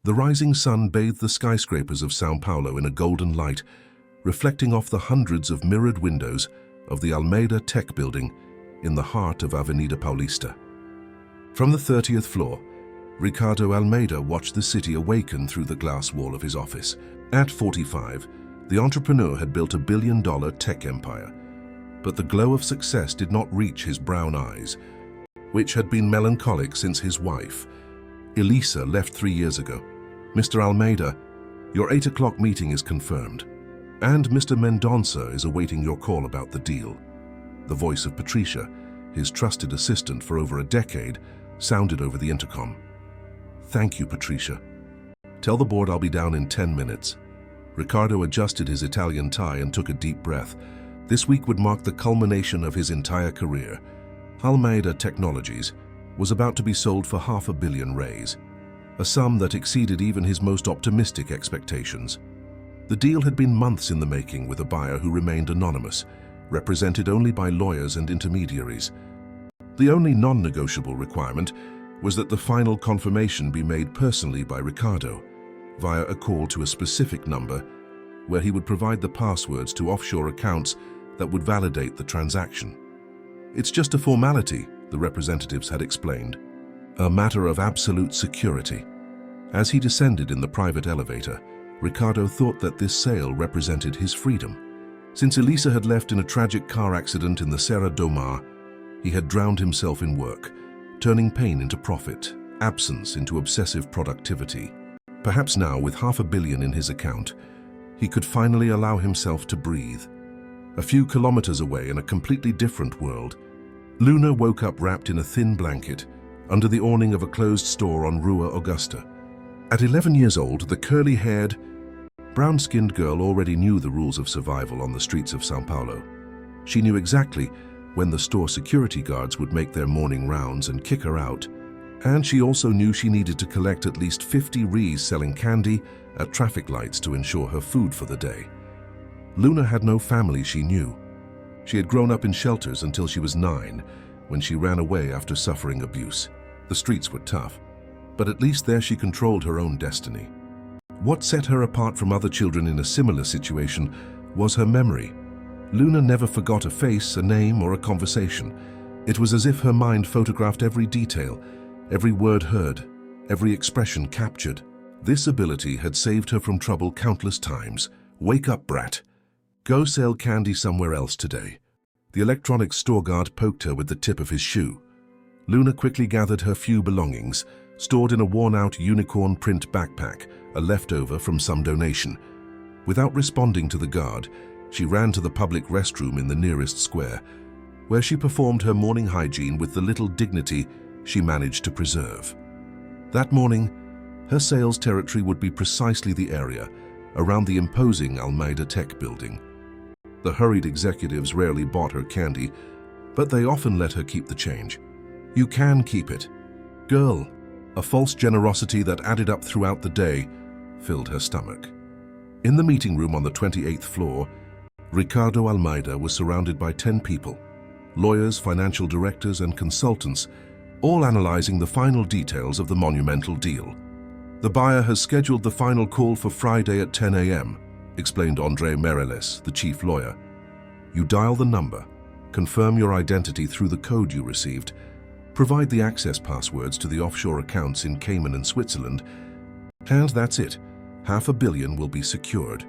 The rising sun bathed the skyscrapers of São Paulo in a golden light, reflecting off the hundreds of mirrored windows of the Almeida Tech building in the heart of Avenida Paulista. From the 30th floor, Ricardo Almeida watched the city awaken through the glass wall of his office. At 45, the entrepreneur had built a billion-dollar tech empire, but the glow of success did not reach his brown eyes, which had been melancholic since his wife, Elisa, left 3 years ago. "Mr. Almeida, your 8 o'clock meeting is confirmed, and Mr. Mendonça is awaiting your call about the deal." The voice of Patricia, his trusted assistant for over a decade, sounded over the intercom. "Thank you, Patricia. Tell the board I'll be down in 10 minutes. Ricardo adjusted his Italian tie and took a deep breath. This week would mark the culmination of his entire career. Almeida Technologies was about to be sold for $500 million, a sum that exceeded even his most optimistic expectations. The deal had been months in the making, with a buyer who remained anonymous, represented only by lawyers and intermediaries. The only non-negotiable requirement was that the final confirmation be made personally by Ricardo, via a call to a specific number, where he would provide the passwords to offshore accounts that would validate the transaction. "It's just a formality," the representatives had explained. "A matter of absolute security." As he descended in the private elevator, Ricardo thought that this sale represented his freedom. Since Elisa had left in a tragic car accident in the Serra do Mar, he had drowned himself in work, turning pain into profit, absence into obsessive productivity. Perhaps now, with $500 million in his account, he could finally allow himself to breathe. A few kilometers away, in a completely different world, Luna woke up wrapped in a thin blanket under the awning of a closed store on Rua Augusta. At 11 years old, the curly-haired, brown-skinned girl already knew the rules of survival on the streets of São Paulo. She knew exactly when the store security guards would make their morning rounds and kick her out, and she also knew she needed to collect at least 50 Rs selling candy at traffic lights to ensure her food for the day. Luna had no family she knew. She had grown up in shelters until she was 9, when she ran away after suffering abuse. The streets were tough, but at least there she controlled her own destiny. What set her apart from other children in a similar situation was her memory. Luna never forgot a face, a name, or a conversation. It was as if her mind photographed every detail, every word heard, every expression captured. This ability had saved her from trouble countless times. "Wake up, brat. Go sell candy somewhere else today." The electronics store guard poked her with the tip of his shoe. Luna quickly gathered her few belongings, stored in a worn-out unicorn print backpack, a leftover from some donation. Without responding to the guard, she ran to the public restroom in the nearest square, where she performed her morning hygiene with the little dignity she managed to preserve. That morning, her sales territory would be precisely the area around the imposing Almeida Tech building. The hurried executives rarely bought her candy, but they often let her keep the change. "You can keep it. Girl." A false generosity that added up throughout the day filled her stomach. In the meeting room on the 28th floor, Ricardo Almeida was surrounded by 10 people, lawyers, financial directors, and consultants, all analyzing the final details of the monumental deal. "The buyer has scheduled the final call for Friday at 10 a.m., explained André Meirelles, the chief lawyer. "You dial the number, confirm your identity through the code you received, provide the access passwords to the offshore accounts in Cayman and Switzerland, and that's it. $500 million will be secured."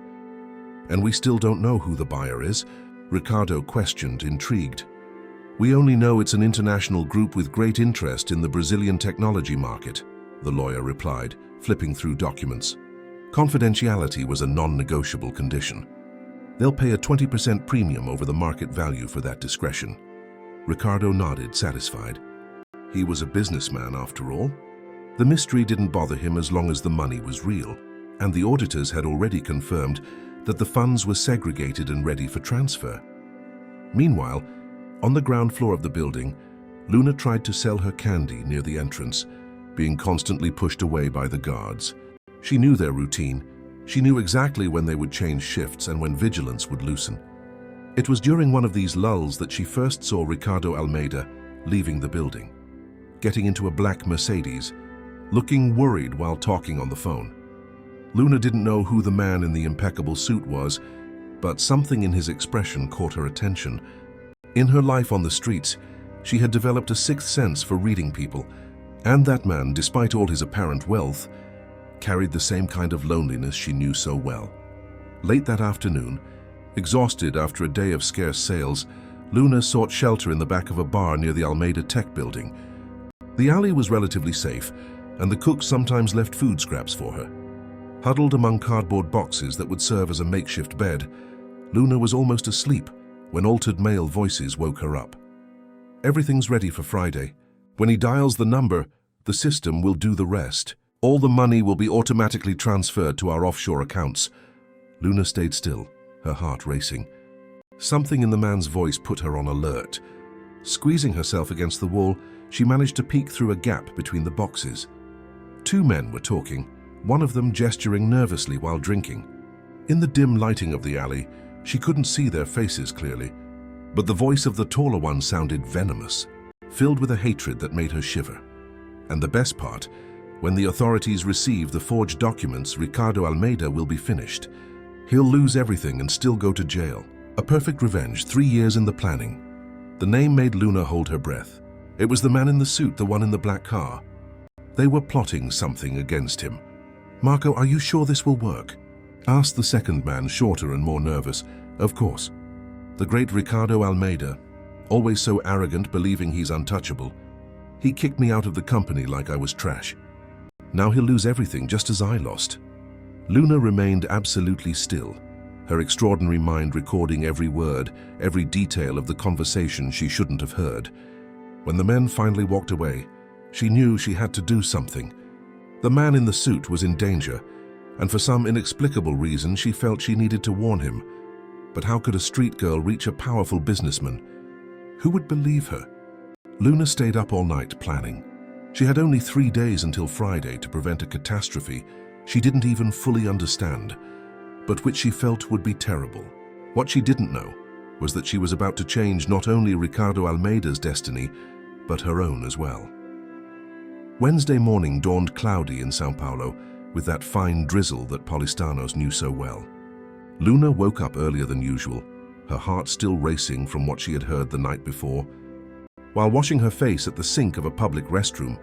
"And we still don't know who the buyer is?" Ricardo questioned, intrigued. "We only know it's an international group with great interest in the Brazilian technology market," the lawyer replied, flipping through documents. Confidentiality was a non-negotiable condition. "They'll pay a 20% premium over the market value for that discretion." Ricardo nodded, satisfied. He was a businessman after all. The mystery didn't bother him as long as the money was real, and the auditors had already confirmed that the funds were segregated and ready for transfer. Meanwhile, on the ground floor of the building, Luna tried to sell her candy near the entrance, being constantly pushed away by the guards. She knew their routine. She knew exactly when they would change shifts and when vigilance would loosen. It was during one of these lulls that she first saw Ricardo Almeida leaving the building. Getting into a black Mercedes, looking worried while talking on the phone. Luna didn't know who the man in the impeccable suit was, but something in his expression caught her attention. In her life on the streets, she had developed a sixth sense for reading people, and that man, despite all his apparent wealth, carried the same kind of loneliness she knew so well. Late that afternoon, exhausted after a day of scarce sales, Luna sought shelter in the back of a bar near the Almeida Tech building. The alley was relatively safe, and the cook sometimes left food scraps for her. Huddled among cardboard boxes that would serve as a makeshift bed, Luna was almost asleep when altered male voices woke her up. "Everything's ready for Friday. When he dials the number, the system will do the rest. All the money will be automatically transferred to our offshore accounts." Luna stayed still, her heart racing. Something in the man's voice put her on alert. Squeezing herself against the wall, she managed to peek through a gap between the boxes. Two men were talking, one of them gesturing nervously while drinking. In the dim lighting of the alley, she couldn't see their faces clearly, but the voice of the taller one sounded venomous, filled with a hatred that made her shiver. And the best part, when the authorities receive the forged documents, Ricardo Almeida will be finished. He'll lose everything and still go to jail. A perfect revenge, 3 years in the planning. The name made Luna hold her breath. It was the man in the suit, the one in the black car. They were plotting something against him. "Marco, are you sure this will work?" asked the second man, shorter and more nervous. "Of course. The great Ricardo Almeida, always so arrogant, believing he's untouchable. He kicked me out of the company like I was trash. Now he'll lose everything, just as I lost." Luna remained absolutely still, her extraordinary mind recording every word, every detail of the conversation she shouldn't have heard. When the men finally walked away, she knew she had to do something. The man in the suit was in danger, and for some inexplicable reason she felt she needed to warn him. But how could a street girl reach a powerful businessman? Who would believe her? Luna stayed up all night planning. She had only 3 days until Friday to prevent a catastrophe she didn't even fully understand, but which she felt would be terrible. What she didn't know was that she was about to change not only Ricardo Almeida's destiny, but her own as well. Wednesday morning dawned cloudy in São Paulo, with that fine drizzle that Paulistanos knew so well. Luna woke up earlier than usual, her heart still racing from what she had heard the night before. While washing her face at the sink of a public restroom,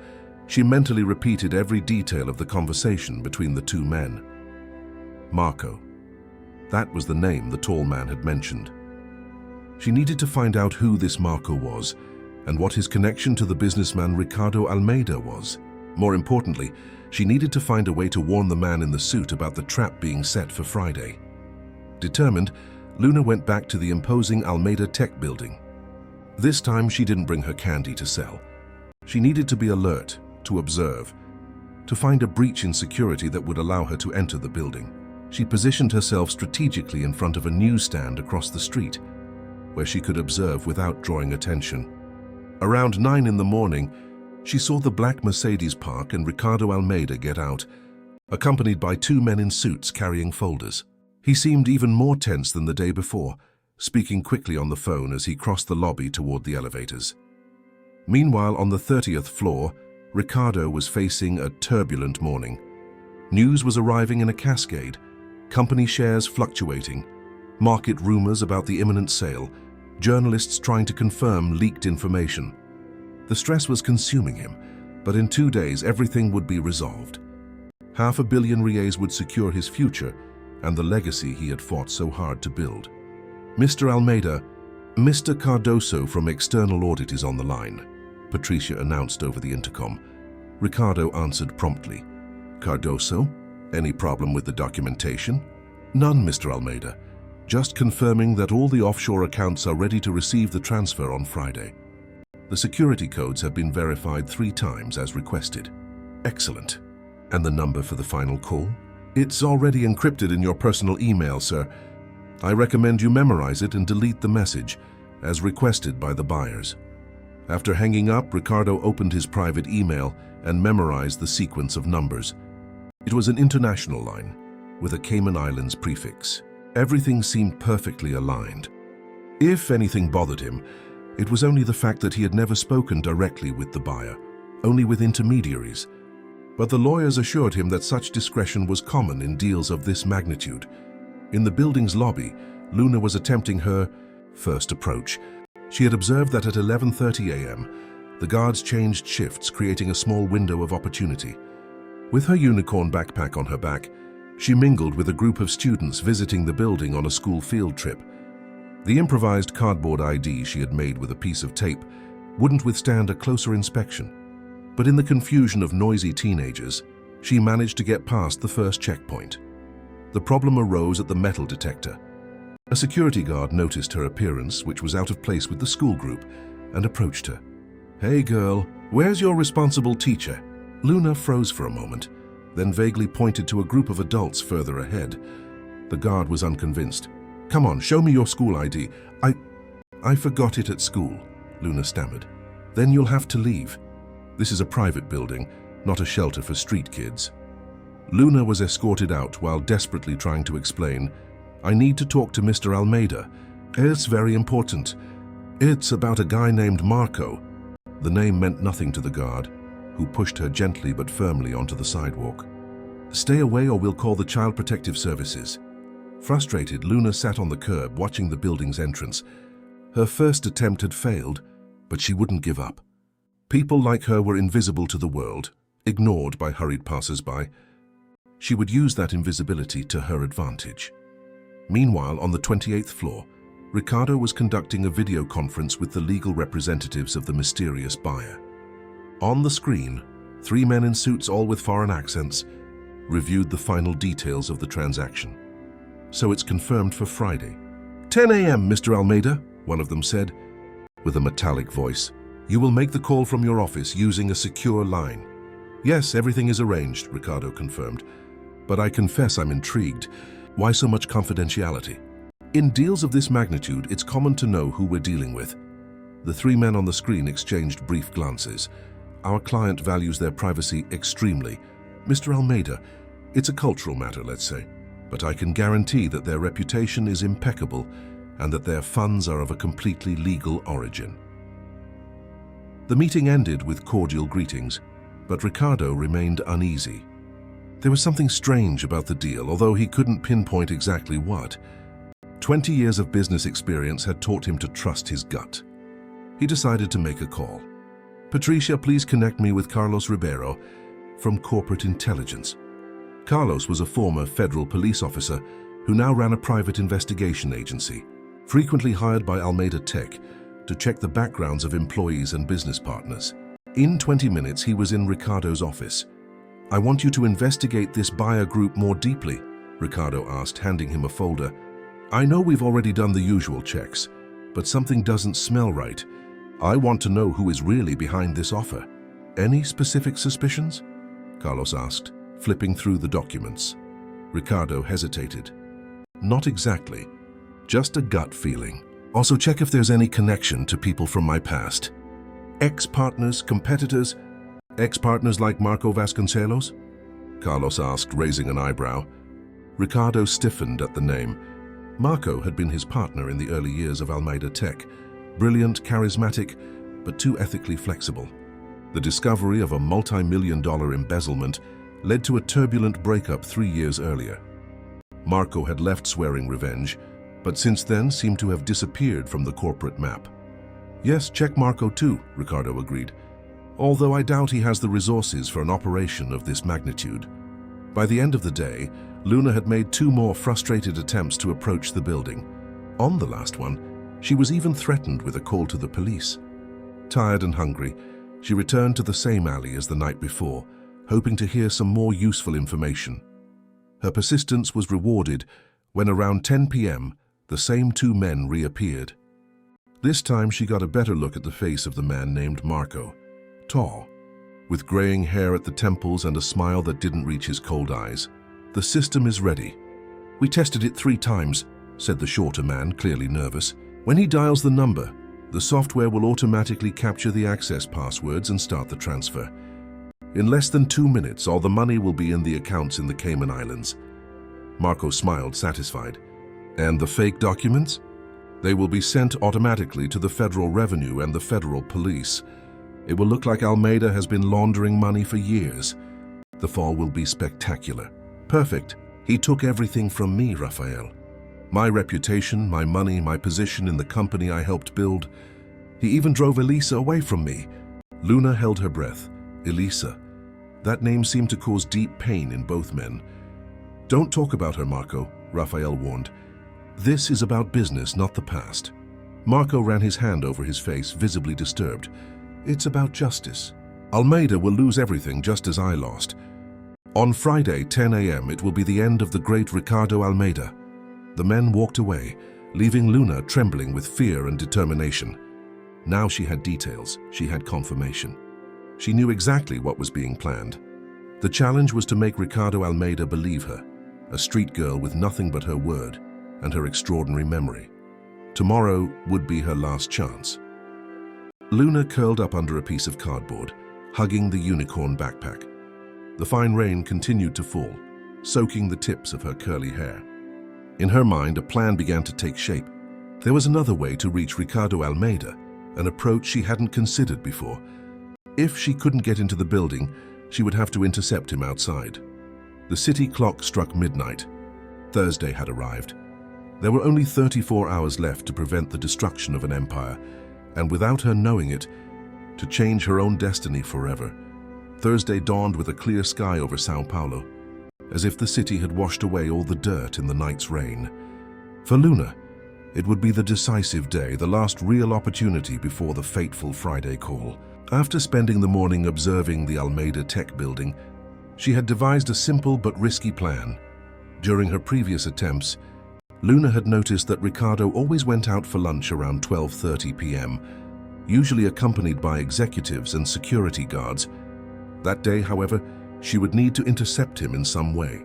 she mentally repeated every detail of the conversation between the two men. Marco. That was the name the tall man had mentioned. She needed to find out who this Marco was and what his connection to the businessman Ricardo Almeida was. More importantly, she needed to find a way to warn the man in the suit about the trap being set for Friday. Determined, Luna went back to the imposing Almeida Tech building. This time she didn't bring her candy to sell. She needed to be alert, to observe, to find a breach in security that would allow her to enter the building. She positioned herself strategically in front of a newsstand across the street, where she could observe without drawing attention. Around 9 in the morning, she saw the black Mercedes park and Ricardo Almeida get out, accompanied by 2 men in suits carrying folders. He seemed even more tense than the day before, speaking quickly on the phone as he crossed the lobby toward the elevators. Meanwhile, on the 30th floor, Ricardo was facing a turbulent morning. News was arriving in a cascade, company shares fluctuating, market rumors about the imminent sale, journalists trying to confirm leaked information. The stress was consuming him, but in 2 days everything would be resolved. $500 million reais would secure his future and the legacy he had fought so hard to build. "Mr. Almeida, Mr. Cardoso from External Audit is on the line," Patricia announced over the intercom. Ricardo answered promptly. "Cardoso? Any problem with the documentation?" "None, Mr. Almeida. Just confirming that all the offshore accounts are ready to receive the transfer on Friday. The security codes have been verified 3 times as requested." "Excellent. And the number for the final call?" "It's already encrypted in your personal email, sir. I recommend you memorize it and delete the message, as requested by the buyers." After hanging up, Ricardo opened his private email and memorized the sequence of numbers. It was an international line, with a Cayman Islands prefix. Everything seemed perfectly aligned. If anything bothered him, it was only the fact that he had never spoken directly with the buyer, only with intermediaries. But the lawyers assured him that such discretion was common in deals of this magnitude. In the building's lobby, Luna was attempting her first approach. She had observed that at 11:30 a.m., the guards changed shifts, creating a small window of opportunity. With her unicorn backpack on her back, she mingled with a group of students visiting the building on a school field trip. The improvised cardboard ID she had made with a piece of tape wouldn't withstand a closer inspection. But in the confusion of noisy teenagers, she managed to get past the first checkpoint. The problem arose at the metal detector. A security guard noticed her appearance, which was out of place with the school group, and approached her. "Hey girl, where's your responsible teacher?" Luna froze for a moment, then vaguely pointed to a group of adults further ahead. The guard was unconvinced. "Come on, show me your school ID. I forgot it at school," Luna stammered. "Then you'll have to leave. This is a private building, not a shelter for street kids." Luna was escorted out while desperately trying to explain, "I need to talk to Mr. Almeida. It's very important. It's about a guy named Marco." The name meant nothing to the guard, who pushed her gently but firmly onto the sidewalk. "Stay away or we'll call the Child Protective Services." Frustrated, Luna sat on the curb watching the building's entrance. Her first attempt had failed, but she wouldn't give up. People like her were invisible to the world, ignored by hurried passers-by. She would use that invisibility to her advantage. Meanwhile, on the 28th floor, Ricardo was conducting a video conference with the legal representatives of the mysterious buyer. On the screen, 3 men in suits, all with foreign accents, reviewed the final details of the transaction. "So it's confirmed for Friday. 10 a.m., Mr. Almeida," one of them said, with a metallic voice. "You will make the call from your office using a secure line." "Yes, everything is arranged," Ricardo confirmed. "But I confess I'm intrigued. Why so much confidentiality?" "In deals of this magnitude, it's common to know who we're dealing with." The 3 men on the screen exchanged brief glances. "Our client values their privacy extremely. Mr. Almeida, it's a cultural matter, let's say. But I can guarantee that their reputation is impeccable and that their funds are of a completely legal origin." The meeting ended with cordial greetings, but Ricardo remained uneasy. There was something strange about the deal, although he couldn't pinpoint exactly what. 20 years of business experience had taught him to trust his gut. He decided to make a call. "Patricia, please connect me with Carlos Ribeiro from Corporate Intelligence." Carlos was a former federal police officer who now ran a private investigation agency, frequently hired by Almeida Tech to check the backgrounds of employees and business partners. In 20 minutes, he was in Ricardo's office. "I want you to investigate this buyer group more deeply," Ricardo asked, handing him a folder. "I know we've already done the usual checks, but something doesn't smell right. I want to know who is really behind this offer." "Any specific suspicions?" Carlos asked, flipping through the documents. Ricardo hesitated. "Not exactly. Just a gut feeling. Also check if there's any connection to people from my past. Ex-partners, competitors, ex-partners like Marco Vasconcelos?" Carlos asked, raising an eyebrow. Ricardo stiffened at the name. Marco had been his partner in the early years of Almeida Tech. Brilliant, charismatic, but too ethically flexible. The discovery of a multi-million-dollar embezzlement led to a turbulent breakup 3 years earlier. Marco had left swearing revenge, but since then seemed to have disappeared from the corporate map. "Yes, check Marco too," Ricardo agreed, although I doubt he has the resources for an operation of this magnitude. By the end of the day, Luna had made 2 more frustrated attempts to approach the building. On the last one, she was even threatened with a call to the police. Tired and hungry, she returned to the same alley as the night before, hoping to hear some more useful information. Her persistence was rewarded when around 10 p.m., the same 2 men reappeared. This time she got a better look at the face of the man named Marco. Tall, with graying hair at the temples and a smile that didn't reach his cold eyes. "The system is ready. We tested it 3 times, said the shorter man, clearly nervous. "When he dials the number, the software will automatically capture the access passwords and start the transfer. In less than 2 minutes, all the money will be in the accounts in the Cayman Islands." Marco smiled, satisfied. "And the fake documents? They will be sent automatically to the Federal Revenue and the Federal Police. It will look like Almeida has been laundering money for years. The fall will be spectacular. Perfect. He took everything from me, Raphael. My reputation, my money, my position in the company I helped build. He even drove Elisa away from me. Luna held her breath. Elisa. That name seemed to cause deep pain in both men. Don't talk about her, Marco, Raphael warned. This is about business, not the past. Marco ran his hand over his face, visibly disturbed. It's about justice. Almeida will lose everything just as I lost. On Friday, 10 a.m., it will be the end of the great Ricardo Almeida. The men walked away, leaving Luna trembling with fear and determination. Now she had details, she had confirmation. She knew exactly what was being planned. The challenge was to make Ricardo Almeida believe her, a street girl with nothing but her word and her extraordinary memory. Tomorrow would be her last chance. Luna curled up under a piece of cardboard, hugging the unicorn backpack. The fine rain continued to fall, soaking the tips of her curly hair. In her mind, a plan began to take shape. There was another way to reach Ricardo Almeida, an approach she hadn't considered before. If she couldn't get into the building, she would have to intercept him outside. The city clock struck midnight. Thursday had arrived. There were only 34 hours left to prevent the destruction of an empire, and without her knowing it, to change her own destiny forever. Thursday dawned with a clear sky over São Paulo, as if the city had washed away all the dirt in the night's rain. For Luna, it would be the decisive day, the last real opportunity before the fateful Friday call. After spending the morning observing the Almeida Tech building, she had devised a simple but risky plan. During her previous attempts, Luna had noticed that Ricardo always went out for lunch around 12:30 p.m., usually accompanied by executives and security guards. That day, however, she would need to intercept him in some way,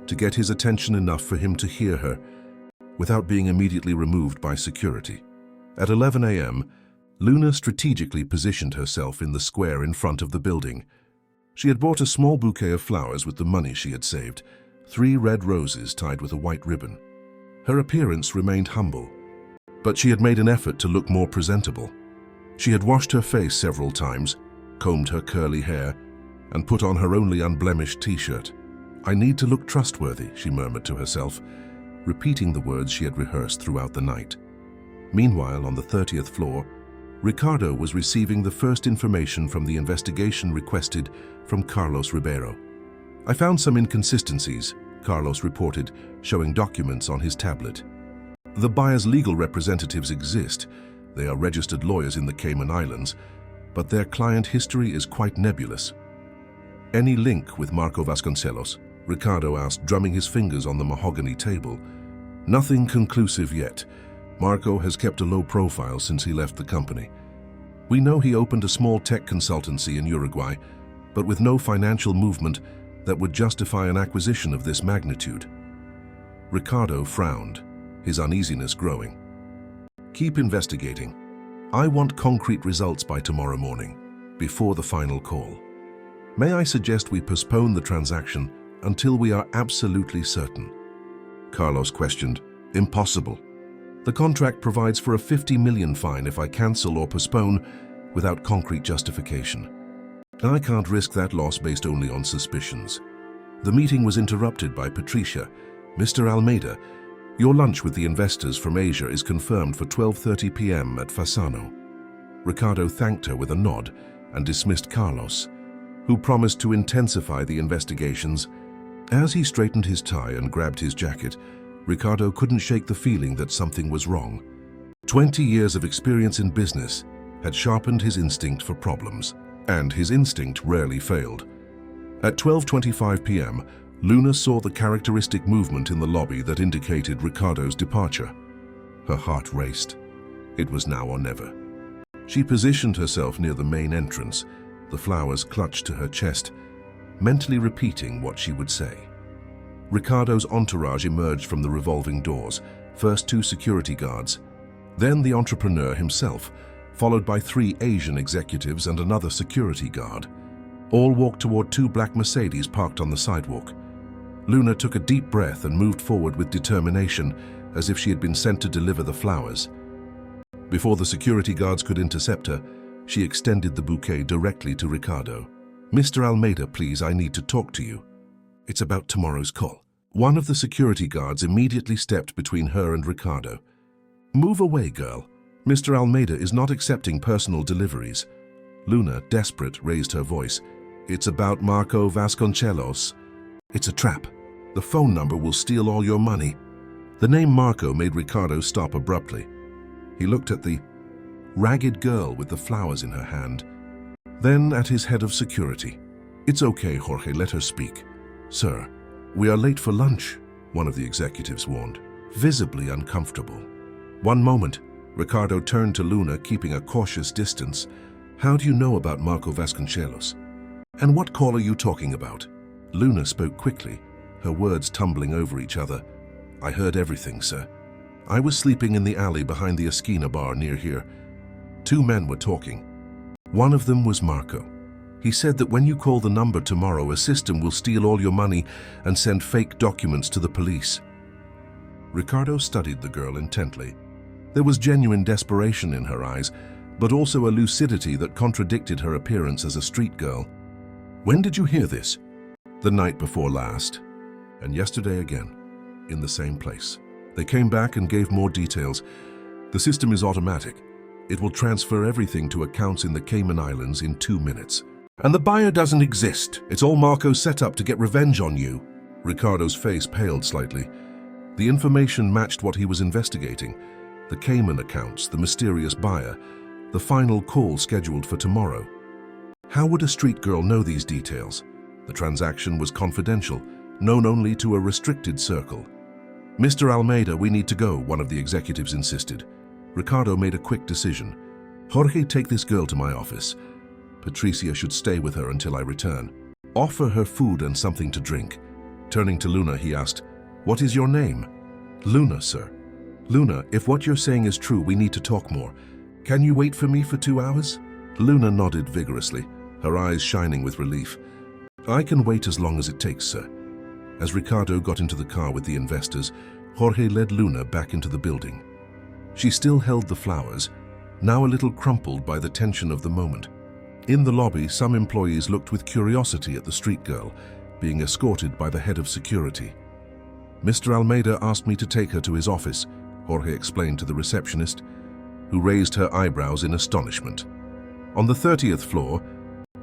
to get his attention enough for him to hear her, without being immediately removed by security. At 11 a.m., Luna strategically positioned herself in the square in front of the building. She had bought a small bouquet of flowers with the money she had saved, 3 red roses tied with a white ribbon. Her appearance remained humble, but she had made an effort to look more presentable. She had washed her face several times, combed her curly hair, and put on her only unblemished t-shirt. "I need to look trustworthy," she murmured to herself, repeating the words she had rehearsed throughout the night. Meanwhile, on the 30th floor, Ricardo was receiving the first information from the investigation requested from Carlos Ribeiro. "I found some inconsistencies," Carlos reported, showing documents on his tablet. "The buyer's legal representatives exist. They are registered lawyers in the Cayman Islands, but their client history is quite nebulous." "Any link with Marco Vasconcelos?" Ricardo asked, drumming his fingers on the mahogany table. "Nothing conclusive yet. Marco has kept a low profile since he left the company. We know he opened a small tech consultancy in Uruguay, but with no financial movement that would justify an acquisition of this magnitude." Ricardo frowned, his uneasiness growing. "Keep investigating. I want concrete results by tomorrow morning, before the final call. May I suggest we postpone the transaction until we are absolutely certain?" Carlos questioned. "Impossible. The contract provides for a 50 million fine if I cancel or postpone without concrete justification. I can't risk that loss based only on suspicions." The meeting was interrupted by Patricia. "Mr. Almeida, your lunch with the investors from Asia is confirmed for 12:30 p.m. at Fasano." Ricardo thanked her with a nod and dismissed Carlos, who promised to intensify the investigations. As he straightened his tie and grabbed his jacket, Ricardo couldn't shake the feeling that something was wrong. 20 years of experience in business had sharpened his instinct for problems, and his instinct rarely failed. At 12:25 p.m., Luna saw the characteristic movement in the lobby that indicated Ricardo's departure. Her heart raced. It was now or never. She positioned herself near the main entrance, the flowers clutched to her chest, mentally repeating what she would say. Ricardo's entourage emerged from the revolving doors, first 2 security guards, then the entrepreneur himself, followed by 3 Asian executives and another security guard. All walked toward 2 black Mercedes parked on the sidewalk. Luna took a deep breath and moved forward with determination, as if she had been sent to deliver the flowers. Before the security guards could intercept her, she extended the bouquet directly to Ricardo. "Mr. Almeida, please, I need to talk to you. It's about tomorrow's call." One of the security guards immediately stepped between her and Ricardo. "Move away, girl. Mr. Almeida is not accepting personal deliveries." Luna, desperate, raised her voice. "It's about Marco Vasconcelos. It's a trap. The phone number will steal all your money." The name Marco made Ricardo stop abruptly. He looked at the ragged girl with the flowers in her hand, then at his head of security. "It's okay, Jorge, let her speak." "Sir, we are late for lunch," one of the executives warned, visibly uncomfortable. "One moment." Ricardo turned to Luna, keeping a cautious distance. "How do you know about Marco Vasconcelos? And what call are you talking about?" Luna spoke quickly, her words tumbling over each other. "I heard everything, sir. I was sleeping in the alley behind the Esquina bar near here. Two men were talking. One of them was Marco. He said that when you call the number tomorrow, a system will steal all your money and send fake documents to the police." Ricardo studied the girl intently. There was genuine desperation in her eyes, but also a lucidity that contradicted her appearance as a street girl. "When did you hear this?" "The night before last. And yesterday again, in the same place." They came back and gave more details. "The system is automatic. It will transfer everything to accounts in the Cayman Islands in 2 minutes. And the buyer doesn't exist. It's all Marco's set up to get revenge on you." Ricardo's face paled slightly. The information matched what he was investigating. The Cayman accounts, the mysterious buyer, the final call scheduled for tomorrow. How would a street girl know these details? The transaction was confidential, known only to a restricted circle. "Mr. Almeida, we need to go," one of the executives insisted. Ricardo made a quick decision. "Jorge, take this girl to my office. Patricia should stay with her until I return. Offer her food and something to drink." Turning to Luna, he asked, "What is your name?" "Luna, sir." "Luna, if what you're saying is true, we need to talk more. Can you wait for me for 2 hours?" Luna nodded vigorously, her eyes shining with relief. "I can wait as long as it takes, sir." As Ricardo got into the car with the investors, Jorge led Luna back into the building. She still held the flowers, now a little crumpled by the tension of the moment. In the lobby, some employees looked with curiosity at the street girl, being escorted by the head of security. "Mr. Almeida asked me to take her to his office," Jorge explained to the receptionist, who raised her eyebrows in astonishment. On the 30th floor,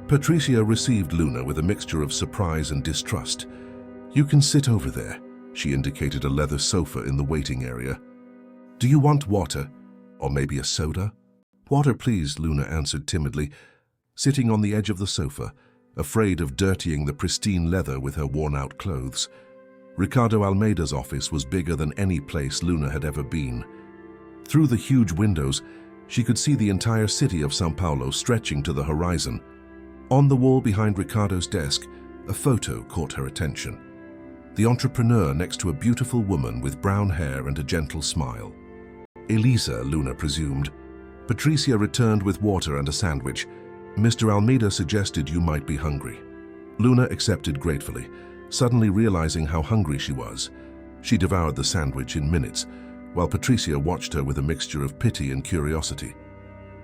Patricia received Luna with a mixture of surprise and distrust. "You can sit over there," she indicated a leather sofa in the waiting area. "Do you want water? Or maybe a soda?" "Water, please," Luna answered timidly, sitting on the edge of the sofa, afraid of dirtying the pristine leather with her worn-out clothes. Ricardo Almeida's office was bigger than any place Luna had ever been. Through the huge windows, she could see the entire city of São Paulo stretching to the horizon. On the wall behind Ricardo's desk, a photo caught her attention. The entrepreneur next to a beautiful woman with brown hair and a gentle smile. Elisa, Luna presumed. Patricia returned with water and a sandwich. "Mr. Almeida suggested you might be hungry." Luna accepted gratefully, suddenly realizing how hungry she was. She devoured the sandwich in minutes, while Patricia watched her with a mixture of pity and curiosity.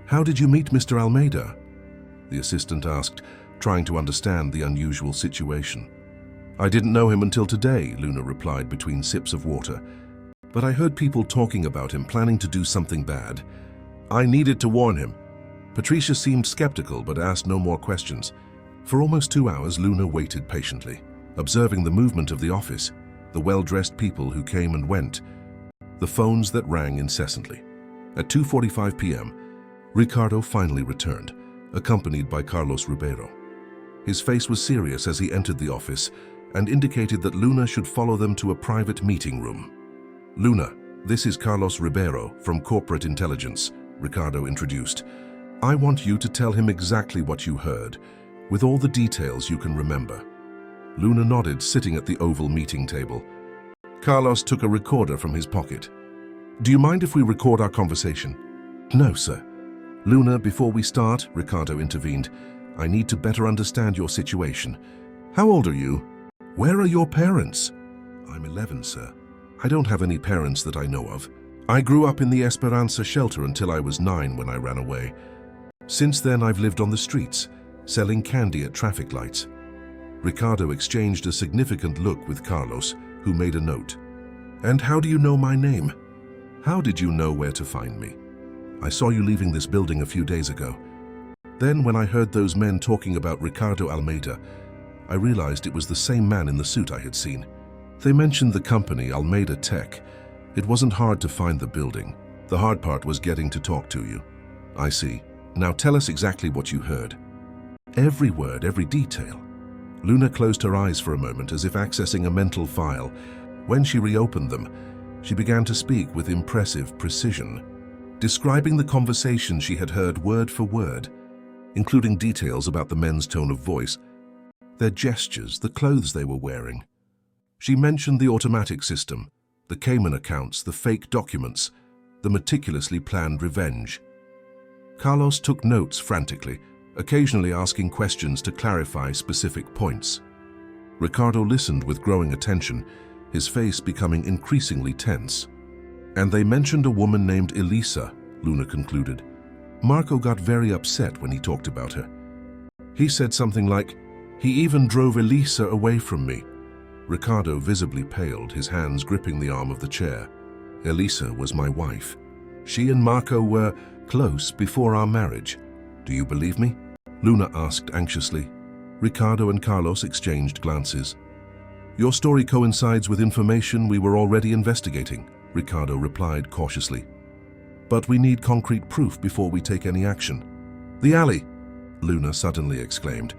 "How did you meet Mr. Almeida?" the assistant asked, trying to understand the unusual situation. "I didn't know him until today," Luna replied between sips of water. "But I heard people talking about him planning to do something bad. I needed to warn him." Patricia seemed skeptical but asked no more questions. For almost 2 hours, Luna waited patiently, observing the movement of the office, the well-dressed people who came and went, the phones that rang incessantly. At 2:45 p.m., Ricardo finally returned, accompanied by Carlos Ribeiro. His face was serious as he entered the office and indicated that Luna should follow them to a private meeting room. "Luna, this is Carlos Ribeiro from Corporate Intelligence," Ricardo introduced. "I want you to tell him exactly what you heard, with all the details you can remember." Luna nodded, sitting at the oval meeting table. Carlos took a recorder from his pocket. "Do you mind if we record our conversation?" "No, sir." "Luna, before we start," Ricardo intervened, "I need to better understand your situation. How old are you? Where are your parents?" "I'm 11, sir. I don't have any parents that I know of. I grew up in the Esperanza shelter until I was 9 when I ran away. Since then, I've lived on the streets, selling candy at traffic lights. Ricardo exchanged a significant look with Carlos, who made a note. "And how do you know my name? How did you know where to find me? I saw you leaving this building a few days ago. Then when I heard those men talking about Ricardo Almeida, I realized it was the same man in the suit I had seen. They mentioned the company, Almeida Tech. It wasn't hard to find the building. The hard part was getting to talk to you." "I see. Now tell us exactly what you heard." "Every word, every detail." Luna closed her eyes for a moment as if accessing a mental file. When she reopened them, she began to speak with impressive precision, describing the conversation she had heard word for word, including details about the men's tone of voice, their gestures, the clothes they were wearing. She mentioned the automatic system, the Cayman accounts, the fake documents, the meticulously planned revenge. Carlos took notes frantically, occasionally asking questions to clarify specific points. Ricardo listened with growing attention, his face becoming increasingly tense. "And they mentioned a woman named Elisa," Luna concluded. "Marco got very upset when he talked about her. He said something like, 'He even drove Elisa away from me.'" Ricardo visibly paled, his hands gripping the arm of the chair. "Elisa was my wife. She and Marco were close before our marriage. Do you believe me?" Luna asked anxiously. Ricardo and Carlos exchanged glances. "Your story coincides with information we were already investigating," Ricardo replied cautiously. "But we need concrete proof before we take any action." "The alley!" Luna suddenly exclaimed.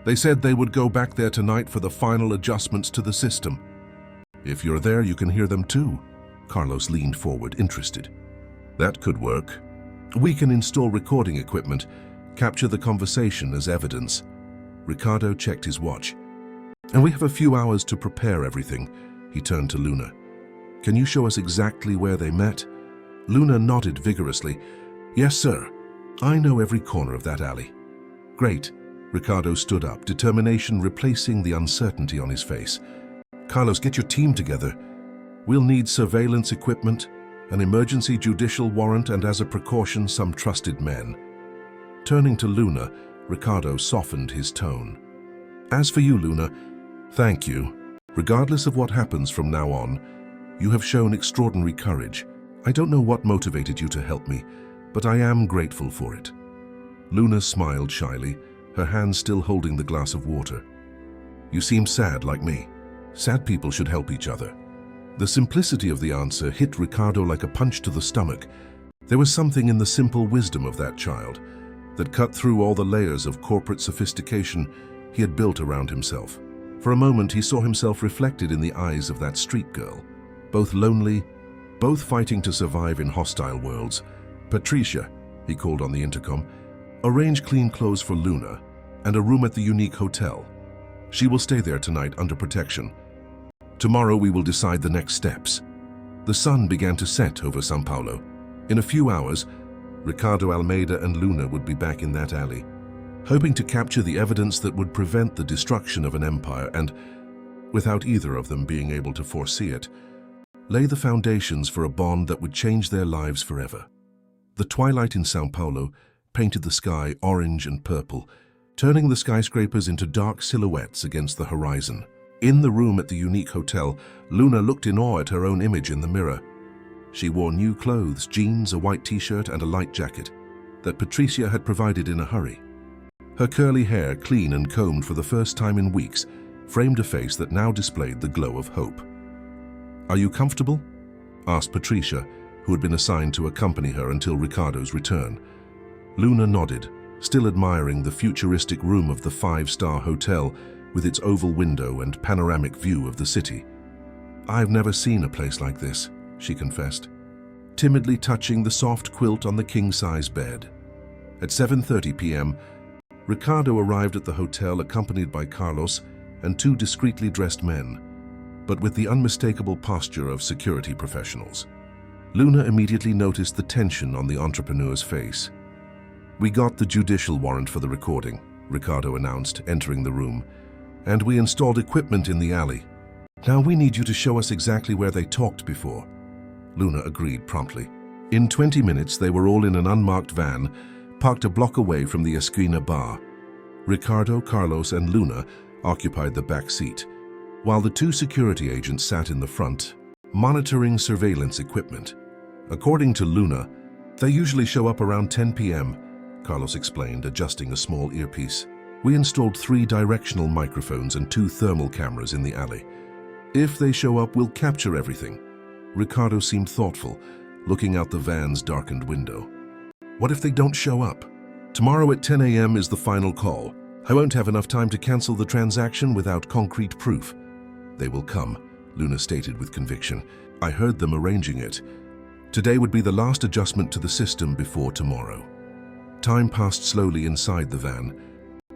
"They said they would go back there tonight for the final adjustments to the system." "If you're there, you can hear them too." Carlos leaned forward, interested. "That could work. We can install recording equipment, capture the conversation as evidence." Ricardo checked his watch. "And we have a few hours to prepare everything." He turned to Luna. "Can you show us exactly where they met?" Luna nodded vigorously. "Yes, sir. I know every corner of that alley." "Great." Ricardo stood up, determination replacing the uncertainty on his face. "Carlos, get your team together. We'll need surveillance equipment, an emergency judicial warrant, and as a precaution, some trusted men." Turning to Luna, Ricardo softened his tone. "As for you, Luna, thank you. Regardless of what happens from now on, you have shown extraordinary courage. I don't know what motivated you to help me, but I am grateful for it." Luna smiled shyly, her hand still holding the glass of water. "You seem sad like me. Sad people should help each other." The simplicity of the answer hit Ricardo like a punch to the stomach. There was something in the simple wisdom of that child that cut through all the layers of corporate sophistication he had built around himself. For a moment, he saw himself reflected in the eyes of that street girl, both lonely, both fighting to survive in hostile worlds. "Patricia," he called on the intercom, "arrange clean clothes for Luna and a room at the Unique Hotel. She will stay there tonight under protection. Tomorrow we will decide the next steps." The sun began to set over São Paulo. In a few hours, Ricardo Almeida and Luna would be back in that alley, hoping to capture the evidence that would prevent the destruction of an empire and, without either of them being able to foresee it, lay the foundations for a bond that would change their lives forever. The twilight in São Paulo painted the sky orange and purple, turning the skyscrapers into dark silhouettes against the horizon. In the room at the Unique Hotel, Luna looked in awe at her own image in the mirror. She wore new clothes, jeans, a white t-shirt, and a light jacket that Patricia had provided in a hurry. Her curly hair, clean and combed for the first time in weeks, framed a face that now displayed the glow of hope. "Are you comfortable?" asked Patricia, who had been assigned to accompany her until Ricardo's return. Luna nodded, still admiring the futuristic room of the five-star hotel with its oval window and panoramic view of the city. "I've never seen a place like this," she confessed, timidly touching the soft quilt on the king-size bed. At 7:30 p.m., Ricardo arrived at the hotel accompanied by Carlos and two discreetly dressed men, but with the unmistakable posture of security professionals. Luna immediately noticed the tension on the entrepreneur's face. "We got the judicial warrant for the recording," Ricardo announced, entering the room, "and we installed equipment in the alley. Now we need you to show us exactly where they talked before." Luna agreed promptly. In 20 minutes, they were all in an unmarked van, parked a block away from the Esquina bar. Ricardo, Carlos, and Luna occupied the back seat, while the two security agents sat in the front, monitoring surveillance equipment. According to Luna, they usually show up around 10 p.m., Carlos explained, adjusting a small earpiece. We installed 3 directional microphones and 2 thermal cameras in the alley. If they show up, we'll capture everything. Ricardo seemed thoughtful, looking out the van's darkened window. What if they don't show up? Tomorrow at 10 a.m. is the final call. I won't have enough time to cancel the transaction without concrete proof. They will come, Luna stated with conviction. I heard them arranging it. Today would be the last adjustment to the system before tomorrow. Time passed slowly inside the van.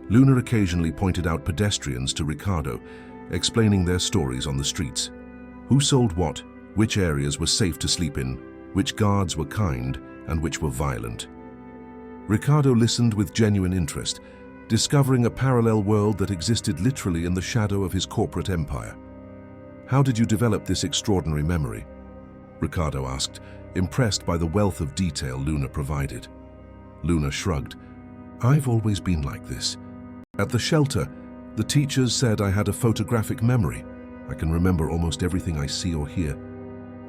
Luna occasionally pointed out pedestrians to Ricardo, explaining their stories on the streets. Who sold what, which areas were safe to sleep in, which guards were kind, and which were violent. Ricardo listened with genuine interest, discovering a parallel world that existed literally in the shadow of his corporate empire. How did you develop this extraordinary memory? Ricardo asked, impressed by the wealth of detail Luna provided. Luna shrugged. I've always been like this. At the shelter, the teachers said I had a photographic memory. I can remember almost everything I see or hear.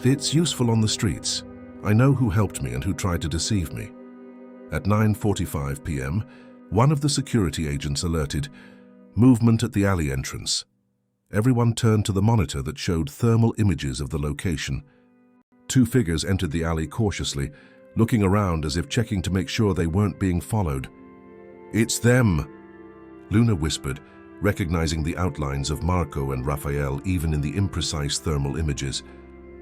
It's useful on the streets. I know who helped me and who tried to deceive me. At 9:45 p.m., one of the security agents alerted, movement at the alley entrance. Everyone turned to the monitor that showed thermal images of the location. 2 figures entered the alley cautiously, looking around as if checking to make sure they weren't being followed. It's them, Luna whispered, recognizing the outlines of Marco and Rafael even in the imprecise thermal images.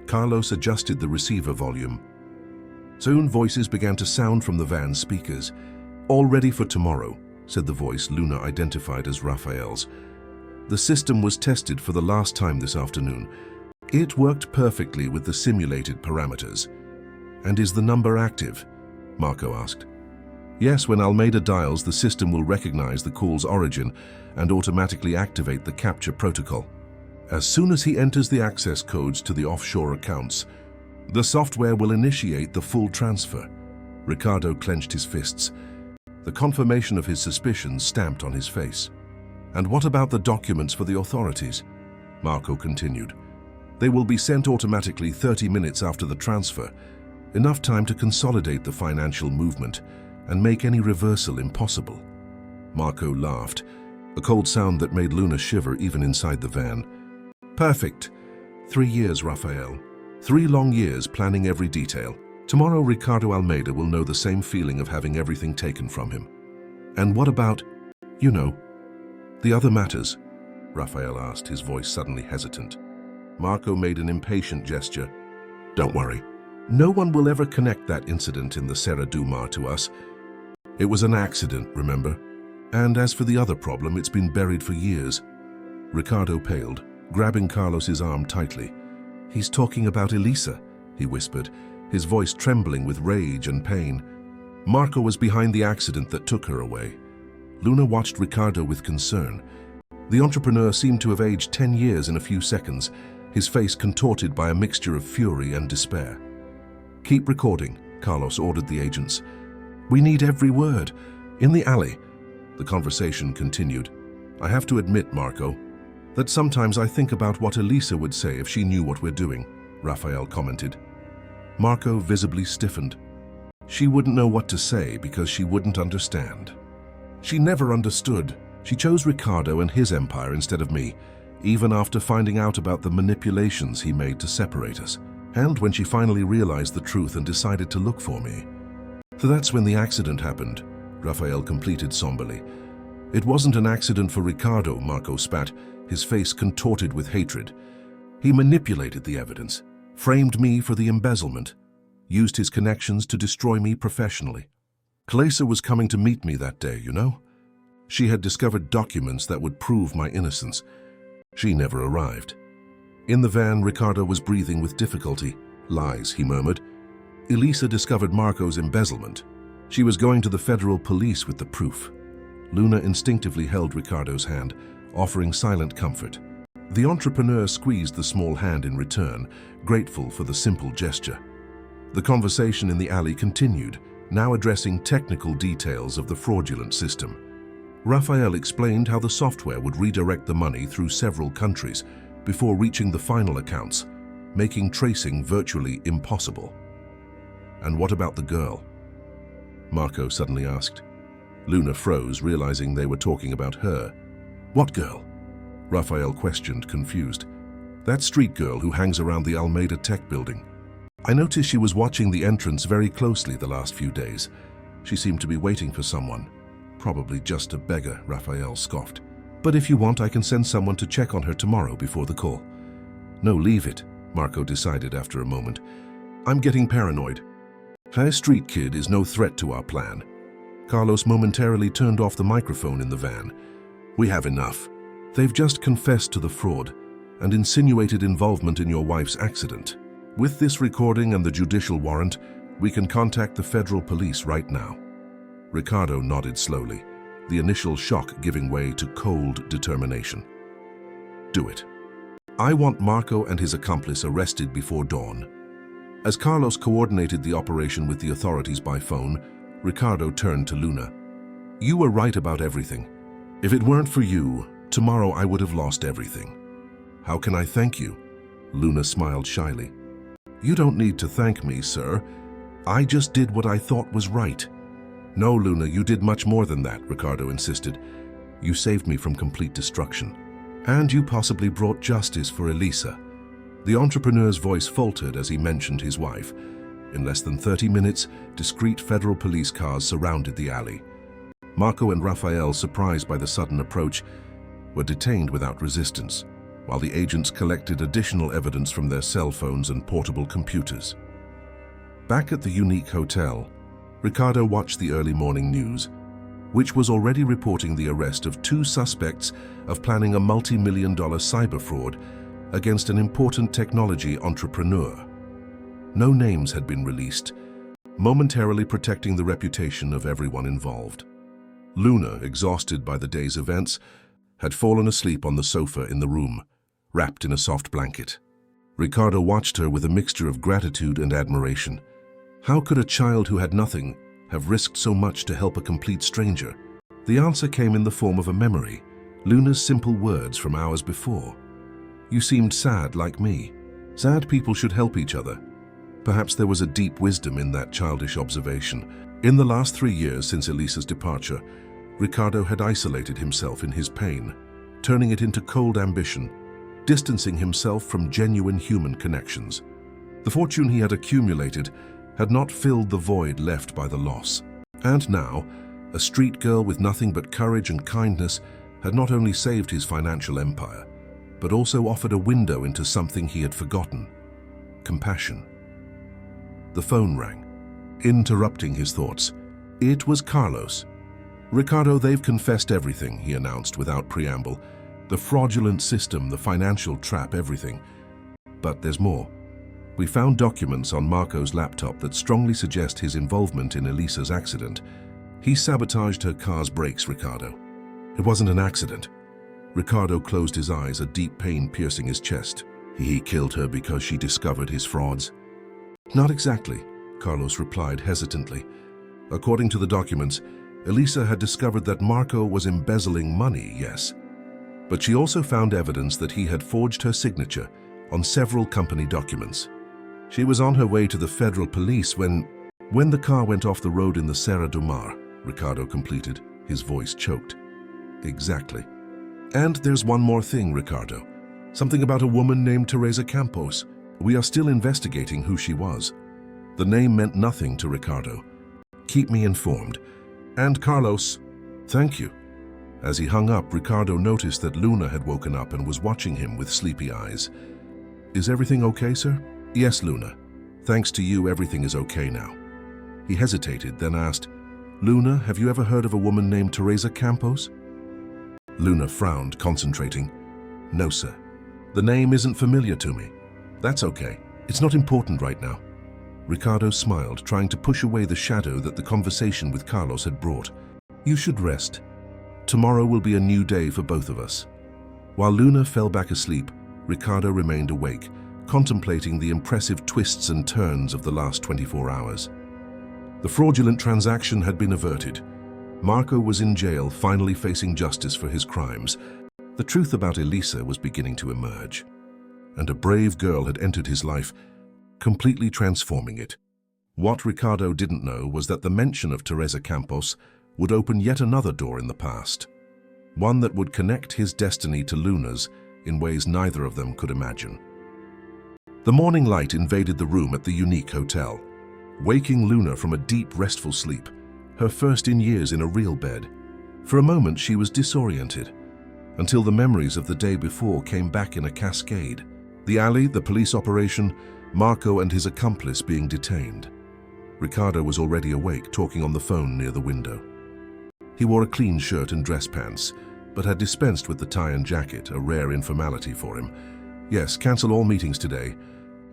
Carlos adjusted the receiver volume. Soon voices began to sound from the van's speakers. All ready for tomorrow, said the voice Luna identified as Rafael's. The system was tested for the last time this afternoon. It worked perfectly with the simulated parameters. And is the number active? Marco asked. Yes, when Almeida dials, the system will recognize the call's origin and automatically activate the capture protocol. As soon as he enters the access codes to the offshore accounts, the software will initiate the full transfer. Ricardo clenched his fists, the confirmation of his suspicions stamped on his face. And what about the documents for the authorities? Marco continued. They will be sent automatically 30 minutes after the transfer, enough time to consolidate the financial movement and make any reversal impossible. Marco laughed, a cold sound that made Luna shiver even inside the van. Perfect. 3 years, Rafael. 3 long years planning every detail. Tomorrow, Ricardo Almeida will know the same feeling of having everything taken from him. And what about, the other matters? Rafael asked, his voice suddenly hesitant. Marco made an impatient gesture. Don't worry. No one will ever connect that incident in the Serra do Mar to us. It was an accident, remember? And as for the other problem, it's been buried for years. Ricardo paled, grabbing Carlos's arm tightly. He's talking about Elisa, he whispered, his voice trembling with rage and pain. Marco was behind the accident that took her away. Luna watched Ricardo with concern. The entrepreneur seemed to have aged 10 years in a few seconds, his face contorted by a mixture of fury and despair. Keep recording, Carlos ordered the agents. We need every word. In the alley, the conversation continued. I have to admit, Marco, that sometimes I think about what Elisa would say if she knew what we're doing, Rafael commented. Marco visibly stiffened. She wouldn't know what to say because she wouldn't understand. She never understood. She chose Ricardo and his empire instead of me, even after finding out about the manipulations he made to separate us. And when she finally realized the truth and decided to look for me. So that's when the accident happened, Rafael completed somberly. It wasn't an accident for Ricardo, Marco spat, his face contorted with hatred. He manipulated the evidence, framed me for the embezzlement, used his connections to destroy me professionally. Kalesa was coming to meet me that day, She had discovered documents that would prove my innocence. She never arrived. In the van, Ricardo was breathing with difficulty. Lies, he murmured. Elisa discovered Marco's embezzlement. She was going to the federal police with the proof. Luna instinctively held Ricardo's hand, offering silent comfort. The entrepreneur squeezed the small hand in return, grateful for the simple gesture. The conversation in the alley continued, now addressing technical details of the fraudulent system. Raphael explained how the software would redirect the money through several countries before reaching the final accounts, making tracing virtually impossible. "And what about the girl?" Marco suddenly asked. Luna froze, realizing they were talking about her. "What girl?" Raphael questioned, confused. "That street girl who hangs around the Almeida Tech building. I noticed she was watching the entrance very closely the last few days. She seemed to be waiting for someone. Probably just a beggar," Raphael scoffed. "But if you want, I can send someone to check on her tomorrow before the call." "No, leave it," Marco decided after a moment. "I'm getting paranoid. Her street kid is no threat to our plan." Carlos momentarily turned off the microphone in the van. "We have enough. They've just confessed to the fraud and insinuated involvement in your wife's accident. With this recording and the judicial warrant, we can contact the federal police right now." Ricardo nodded slowly, the initial shock giving way to cold determination. "Do it. I want Marco and his accomplice arrested before dawn." As Carlos coordinated the operation with the authorities by phone, Ricardo turned to Luna. "You were right about everything. If it weren't for you, tomorrow I would have lost everything." "How can I thank you?" Luna smiled shyly. "You don't need to thank me, sir. I just did what I thought was right." "No, Luna, you did much more than that," Ricardo insisted. "You saved me from complete destruction. And you possibly brought justice for Elisa." The entrepreneur's voice faltered as he mentioned his wife. In less than 30 minutes, discreet federal police cars surrounded the alley. Marco and Raphael, surprised by the sudden approach, were detained without resistance, while the agents collected additional evidence from their cell phones and portable computers. Back at the unique hotel, Ricardo watched the early morning news, which was already reporting the arrest of 2 suspects of planning a multi-million-dollar cyber fraud against an important technology entrepreneur. No names had been released, momentarily protecting the reputation of everyone involved. Luna, exhausted by the day's events, had fallen asleep on the sofa in the room, wrapped in a soft blanket. Ricardo watched her with a mixture of gratitude and admiration. How could a child who had nothing have risked so much to help a complete stranger? The answer came in the form of a memory, Luna's simple words from hours before. "You seemed sad like me. Sad people should help each other." Perhaps there was a deep wisdom in that childish observation. In the last 3 years since Elisa's departure, Ricardo had isolated himself in his pain, turning it into cold ambition, distancing himself from genuine human connections. The fortune he had accumulated had not filled the void left by the loss. And now, a street girl with nothing but courage and kindness had not only saved his financial empire, but also offered a window into something he had forgotten: compassion. The phone rang, interrupting his thoughts. It was Carlos. "Ricardo, they've confessed everything," he announced without preamble. "The fraudulent system, the financial trap, everything. But there's more. We found documents on Marco's laptop that strongly suggest his involvement in Elisa's accident. He sabotaged her car's brakes, Ricardo." "It wasn't an accident." Ricardo closed his eyes, a deep pain piercing his chest. "He killed her because she discovered his frauds?" "Not exactly," Carlos replied hesitantly. "According to the documents, Elisa had discovered that Marco was embezzling money, yes. But she also found evidence that he had forged her signature on several company documents. She was on her way to the federal police when the car went off the road in the Serra do Mar," Ricardo completed, his voice choked. "Exactly. And there's one more thing, Ricardo. Something about a woman named Teresa Campos. We are still investigating who she was." The name meant nothing to Ricardo. "Keep me informed. And Carlos, thank you." As he hung up, Ricardo noticed that Luna had woken up and was watching him with sleepy eyes. "Is everything okay, sir?" "Yes, Luna. Thanks to you, everything is okay now." He hesitated, then asked, "Luna, have you ever heard of a woman named Teresa Campos?" Luna frowned, concentrating. "No, sir. The name isn't familiar to me." "That's okay. It's not important right now." Ricardo smiled, trying to push away the shadow that the conversation with Carlos had brought. "You should rest. Tomorrow will be a new day for both of us." While Luna fell back asleep, Ricardo remained awake, contemplating the impressive twists and turns of the last 24 hours. The fraudulent transaction had been averted. Marco was in jail, finally facing justice for his crimes. The truth about Elisa was beginning to emerge, and a brave girl had entered his life, completely transforming it. What Ricardo didn't know was that the mention of Teresa Campos would open yet another door in the past, one that would connect his destiny to Luna's in ways neither of them could imagine. The morning light invaded the room at the unique hotel, waking Luna from a deep, restful sleep, her first in years in a real bed. For a moment she was disoriented, until the memories of the day before came back in a cascade. The alley, the police operation, Marco and his accomplice being detained. Ricardo was already awake, talking on the phone near the window. He wore a clean shirt and dress pants, but had dispensed with the tie and jacket, a rare informality for him. "Yes, cancel all meetings today.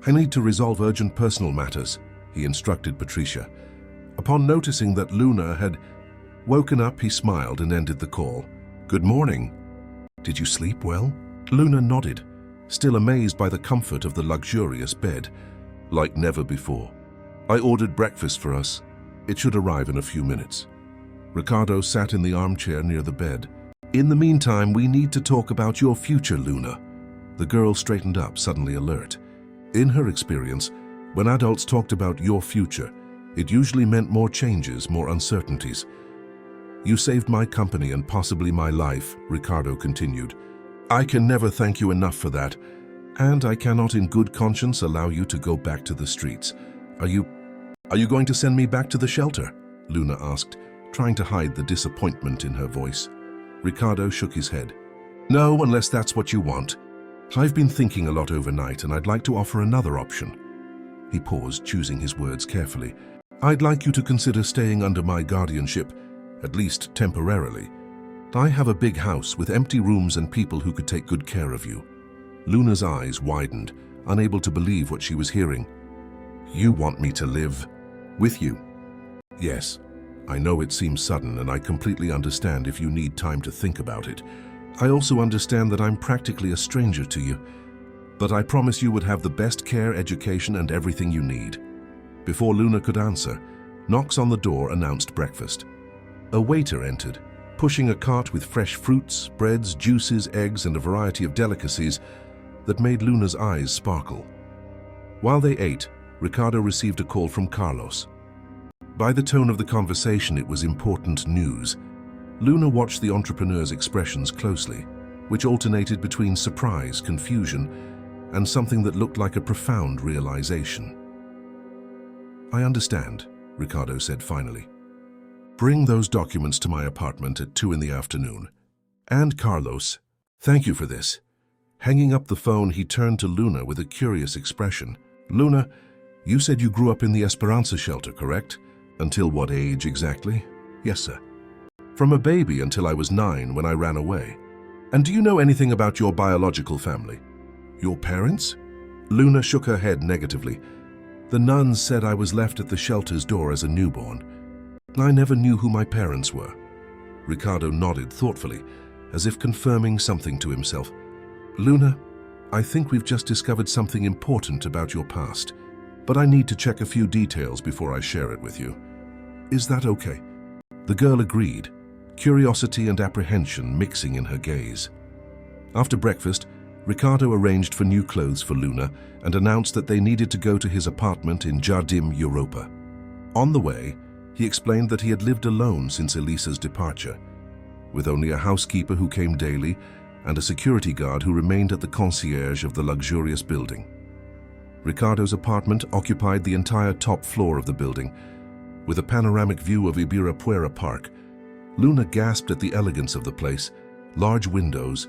I need to resolve urgent personal matters," he instructed Patricia. Upon noticing that Luna had woken up, he smiled and ended the call. "Good morning. Did you sleep well?" Luna nodded, still amazed by the comfort of the luxurious bed, like never before. "I ordered breakfast for us. It should arrive in a few minutes." Ricardo sat in the armchair near the bed. "In the meantime, we need to talk about your future, Luna." The girl straightened up, suddenly alert. In her experience, when adults talked about your future, it usually meant more changes, more uncertainties. "You saved my company and possibly my life," Ricardo continued. "I can never thank you enough for that, and I cannot in good conscience allow you to go back to the streets. Are you going to send me back to the shelter?" Luna asked, trying to hide the disappointment in her voice. Ricardo shook his head. "No, unless that's what you want. I've been thinking a lot overnight, and I'd like to offer another option." He paused, choosing his words carefully. "I'd like you to consider staying under my guardianship, at least temporarily. I have a big house with empty rooms and people who could take good care of you." Luna's eyes widened, unable to believe what she was hearing. "You want me to live with you?" "Yes. I know it seems sudden, and I completely understand if you need time to think about it. I also understand that I'm practically a stranger to you, but I promise you would have the best care, education, and everything you need." Before Luna could answer, knocks on the door announced breakfast. A waiter entered, pushing a cart with fresh fruits, breads, juices, eggs, and a variety of delicacies that made Luna's eyes sparkle. While they ate, Ricardo received a call from Carlos. By the tone of the conversation, it was important news. Luna watched the entrepreneur's expressions closely, which alternated between surprise, confusion, and something that looked like a profound realization. "I understand," Ricardo said finally. "Bring those documents to my apartment at 2 in the afternoon. And Carlos, thank you for this." Hanging up the phone, he turned to Luna with a curious expression. "Luna, you said you grew up in the Esperanza shelter, correct? Until what age exactly?" "Yes, sir. From a baby until I was 9 when I ran away." "And do you know anything about your biological family? Your parents?" Luna shook her head negatively. "The nuns said I was left at the shelter's door as a newborn. I never knew who my parents were." Ricardo nodded thoughtfully, as if confirming something to himself. "Luna, I think we've just discovered something important about your past, but I need to check a few details before I share it with you. Is that okay?" The girl agreed, curiosity and apprehension mixing in her gaze. After breakfast, Ricardo arranged for new clothes for Luna and announced that they needed to go to his apartment in Jardim Europa. On the way, he explained that he had lived alone since Elisa's departure, with only a housekeeper who came daily and a security guard who remained at the concierge of the luxurious building. Ricardo's apartment occupied the entire top floor of the building, with a panoramic view of Ibirapuera Park. Luna gasped at the elegance of the place: large windows,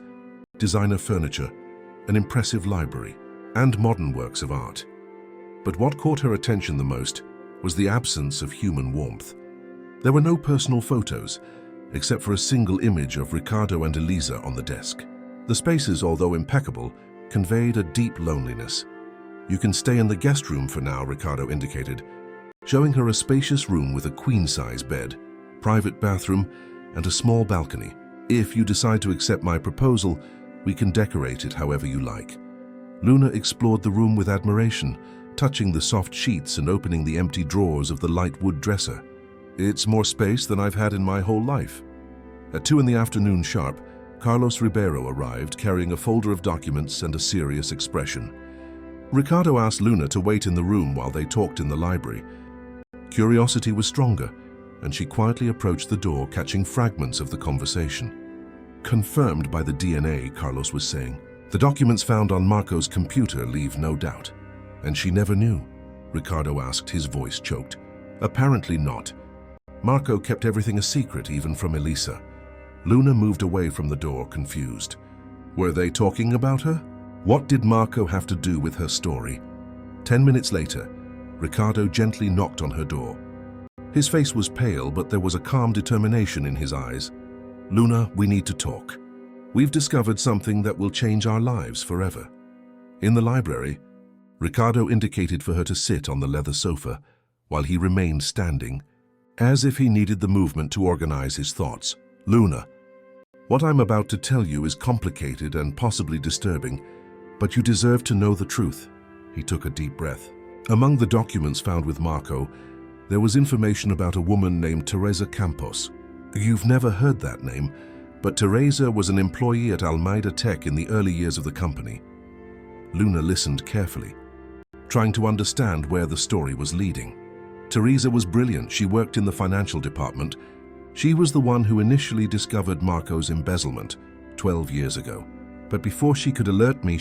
designer furniture, an impressive library, and modern works of art. But what caught her attention the most was the absence of human warmth. There were no personal photos, except for a single image of Ricardo and Elisa on the desk. The spaces, although impeccable, conveyed a deep loneliness. "You can stay in the guest room for now," Ricardo indicated, showing her a spacious room with a queen-size bed, private bathroom, and a small balcony. "If you decide to accept my proposal, we can decorate it however you like." Luna explored the room with admiration, touching the soft sheets and opening the empty drawers of the light wood dresser. It's more space than I've had in my whole life. At 2 in the afternoon sharp, Carlos Ribeiro arrived carrying a folder of documents and a serious expression. Ricardo asked Luna to wait in the room while they talked in the library. Curiosity was stronger, and she quietly approached the door, catching fragments of the conversation. Confirmed by the DNA, Carlos was saying. The documents found on Marco's computer leave no doubt. And she never knew? Ricardo asked, his voice choked. Apparently not. Marco kept everything a secret, even from Elisa. Luna moved away from the door, confused. Were they talking about her? What did Marco have to do with her story? 10 minutes later, Ricardo gently knocked on her door. His face was pale, but there was a calm determination in his eyes. Luna, we need to talk. We've discovered something that will change our lives forever. In the library, Ricardo indicated for her to sit on the leather sofa, while he remained standing, as if he needed the movement to organize his thoughts. Luna, what I'm about to tell you is complicated and possibly disturbing, but you deserve to know the truth. He took a deep breath. Among the documents found with Marco, there was information about a woman named Teresa Campos. You've never heard that name, but Teresa was an employee at Almeida Tech in the early years of the company. Luna listened carefully, trying to understand where the story was leading. Teresa was brilliant. She worked in the financial department. She was the one who initially discovered Marco's embezzlement 12 years ago. But before she could alert me,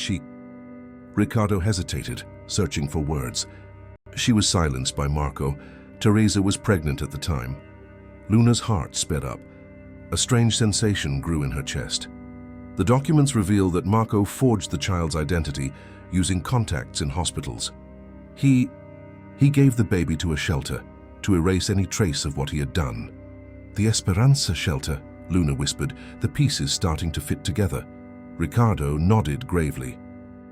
Ricardo hesitated, searching for words. She was silenced by Marco. Teresa was pregnant at the time. Luna's heart sped up. A strange sensation grew in her chest. The documents reveal that Marco forged the child's identity using contacts in hospitals. He gave the baby to a shelter to erase any trace of what he had done. The Esperanza shelter, Luna whispered, the pieces starting to fit together. Ricardo nodded gravely.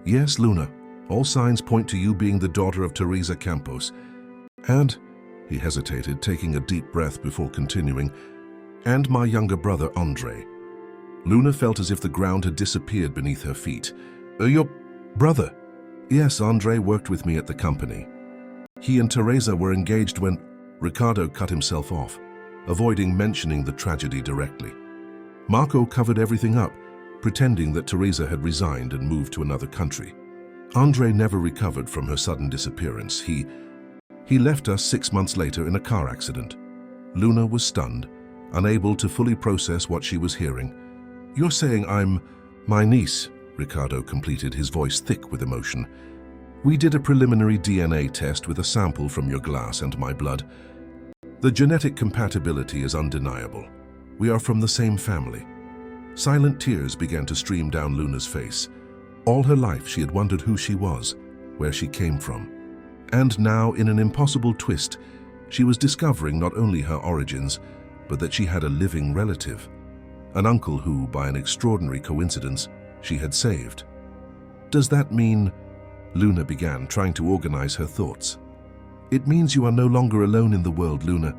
Yes, Luna, all signs point to you being the daughter of Teresa Campos. And, he hesitated, taking a deep breath before continuing, and my younger brother, Andre. Luna felt as if the ground had disappeared beneath her feet. Your brother? Yes, Andre worked with me at the company. He and Teresa were engaged when Ricardo cut himself off, avoiding mentioning the tragedy directly. Marco covered everything up, pretending that Teresa had resigned and moved to another country. Andre never recovered from her sudden disappearance. He left us 6 months later in a car accident. Luna was stunned, unable to fully process what she was hearing. You're saying I'm my niece, Ricardo completed, his voice thick with emotion. We did a preliminary DNA test with a sample from your glass and my blood. The genetic compatibility is undeniable. We are from the same family. Silent tears began to stream down Luna's face. All her life she had wondered who she was, where she came from. And now, in an impossible twist, she was discovering not only her origins, but that she had a living relative, an uncle who, by an extraordinary coincidence, she had saved. Does that mean... Luna began, trying to organize her thoughts. It means you are no longer alone in the world, Luna.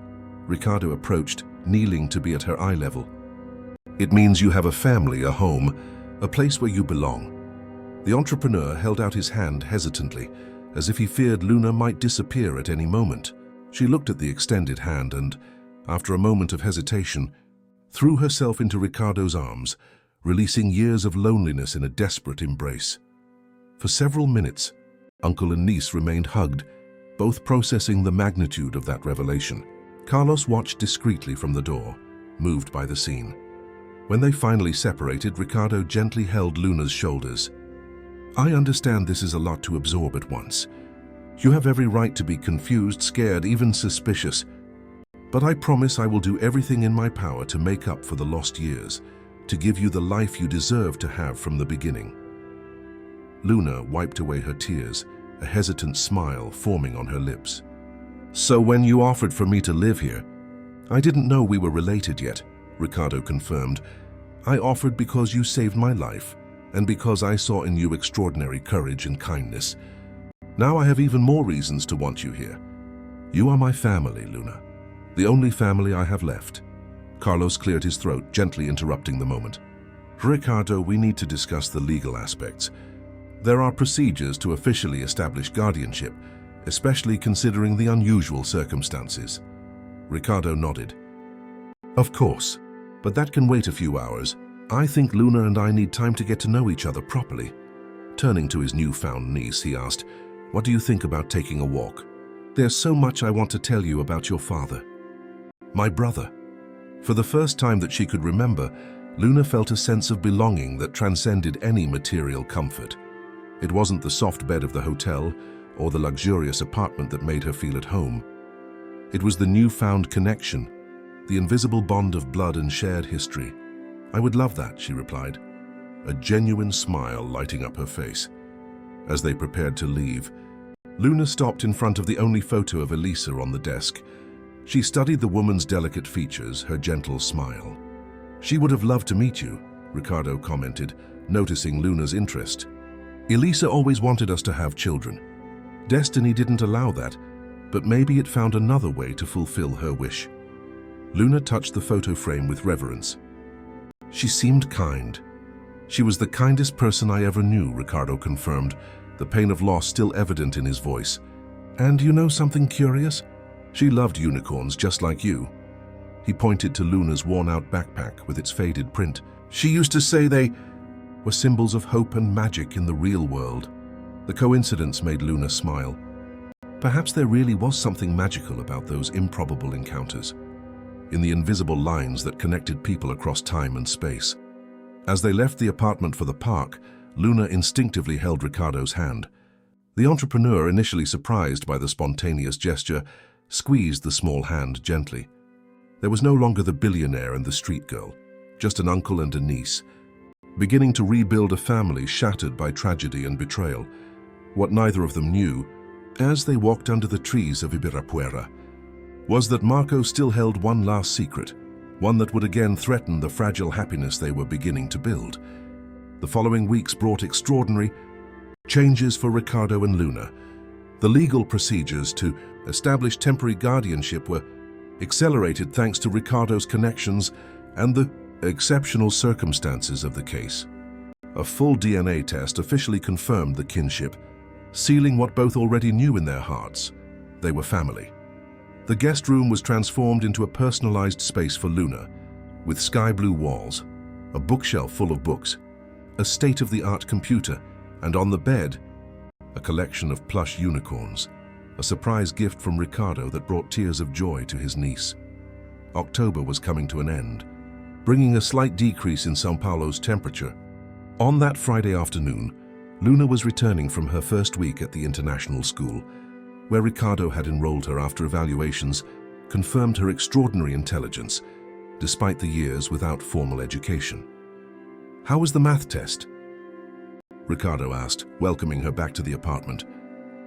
Ricardo approached, kneeling to be at her eye level. It means you have a family, a home, a place where you belong. The entrepreneur held out his hand hesitantly, as if he feared Luna might disappear at any moment. She looked at the extended hand and, after a moment of hesitation, threw herself into Ricardo's arms, releasing years of loneliness in a desperate embrace. For several minutes, uncle and niece remained hugged, both processing the magnitude of that revelation. Carlos watched discreetly from the door, moved by the scene. When they finally separated, Ricardo gently held Luna's shoulders. I understand this is a lot to absorb at once. You have every right to be confused, scared, even suspicious. But I promise I will do everything in my power to make up for the lost years, to give you the life you deserve to have from the beginning. Luna wiped away her tears, a hesitant smile forming on her lips. So when you offered for me to live here, I didn't know we were related yet, Ricardo confirmed. I offered because you saved my life, and because I saw in you extraordinary courage and kindness. Now I have even more reasons to want you here. You are my family, Luna. The only family I have left. Carlos cleared his throat, gently interrupting the moment. Ricardo, we need to discuss the legal aspects. There are procedures to officially establish guardianship, especially considering the unusual circumstances. Ricardo nodded. Of course, but that can wait a few hours. I think Luna and I need time to get to know each other properly. Turning to his newfound niece, he asked, "What do you think about taking a walk? There's so much I want to tell you about your father." My brother. For the first time that she could remember, Luna felt a sense of belonging that transcended any material comfort. It wasn't the soft bed of the hotel or the luxurious apartment that made her feel at home. It was the newfound connection, the invisible bond of blood and shared history. "I would love that," she replied, a genuine smile lighting up her face. As they prepared to leave, Luna stopped in front of the only photo of Elisa on the desk. She studied the woman's delicate features, her gentle smile. "She would have loved to meet you," Ricardo commented, noticing Luna's interest. "Elisa always wanted us to have children. Destiny didn't allow that, but maybe it found another way to fulfill her wish." Luna touched the photo frame with reverence. "She seemed kind. She was the kindest person I ever knew," Ricardo confirmed, the pain of loss still evident in his voice. "And you know something curious? She loved unicorns just like you." He pointed to Luna's worn-out backpack with its faded print. "She used to say they were symbols of hope and magic in the real world." The coincidence made Luna smile. Perhaps there really was something magical about those improbable encounters, in the invisible lines that connected people across time and space. As they left the apartment for the park, Luna instinctively held Ricardo's hand. The entrepreneur, initially surprised by the spontaneous gesture, squeezed the small hand gently. There was no longer the billionaire and the street girl, just an uncle and a niece, beginning to rebuild a family shattered by tragedy and betrayal. What neither of them knew, as they walked under the trees of Ibirapuera, was that Marco still held one last secret, one that would again threaten the fragile happiness they were beginning to build. The following weeks brought extraordinary changes for Ricardo and Luna. The legal procedures to establish temporary guardianship were accelerated thanks to Ricardo's connections and the exceptional circumstances of the case. A full DNA test officially confirmed the kinship, sealing what both already knew in their hearts: they were family. The guest room was transformed into a personalized space for Luna, with sky-blue walls, a bookshelf full of books, a state-of-the-art computer, and on the bed, a collection of plush unicorns, a surprise gift from Ricardo that brought tears of joy to his niece. October was coming to an end, bringing a slight decrease in São Paulo's temperature. On that Friday afternoon, Luna was returning from her first week at the international school, where Ricardo had enrolled her after evaluations confirmed her extraordinary intelligence, despite the years without formal education. "How was the math test?" Ricardo asked, welcoming her back to the apartment.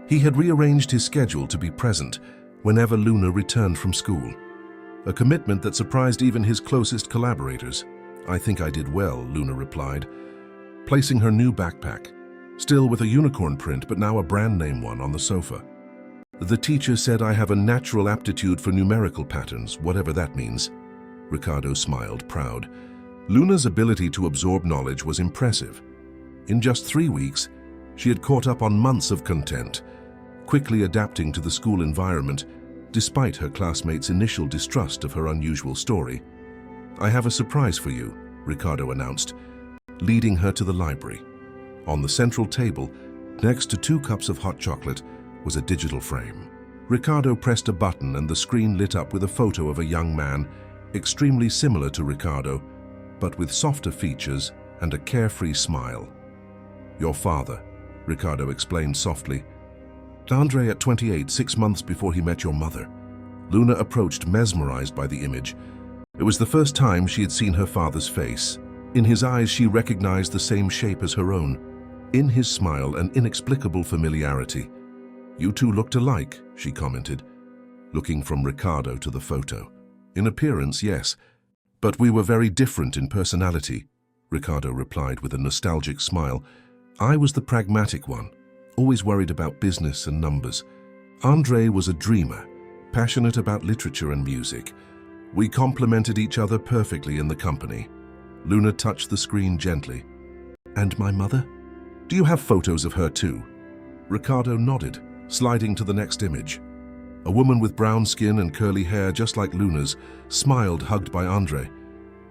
He had rearranged his schedule to be present whenever Luna returned from school, a commitment that surprised even his closest collaborators. "I think I did well," Luna replied, placing her new backpack, still with a unicorn print but now a brand name one, on the sofa. "The teacher said I have a natural aptitude for numerical patterns, whatever that means." Ricardo smiled, proud. Luna's ability to absorb knowledge was impressive. In just 3 weeks, she had caught up on months of content, quickly adapting to the school environment, despite her classmates' initial distrust of her unusual story. "I have a surprise for you," Ricardo announced, leading her to the library. On the central table, next to 2 cups of hot chocolate, was a digital frame. Ricardo pressed a button and the screen lit up with a photo of a young man, extremely similar to Ricardo, but with softer features and a carefree smile. "Your father," Ricardo explained softly. "Andre at 28, 6 months before he met your mother." Luna approached, mesmerized by the image. It was the first time she had seen her father's face. In his eyes, she recognized the same shape as her own. In his smile, an inexplicable familiarity. "You two looked alike," she commented, looking from Ricardo to the photo. "In appearance, yes, but we were very different in personality," Ricardo replied with a nostalgic smile. "I was the pragmatic one, always worried about business and numbers. Andre was a dreamer, passionate about literature and music. We complemented each other perfectly in the company." Luna touched the screen gently. "And my mother? Do you have photos of her too?" Ricardo nodded, sliding to the next image. A woman with brown skin and curly hair just like Luna's smiled, hugged by Andre.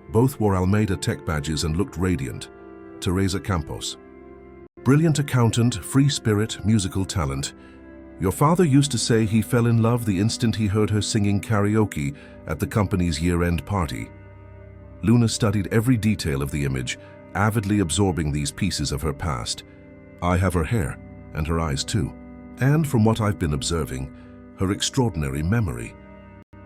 Both wore Almeida Tech badges and looked radiant. Teresa Campos. Brilliant accountant, free spirit, musical talent. Your father used to say he fell in love the instant he heard her singing karaoke at the company's year-end party. Luna studied every detail of the image, avidly absorbing these pieces of her past. I have her hair, and her eyes too. And from what I've been observing, her extraordinary memory.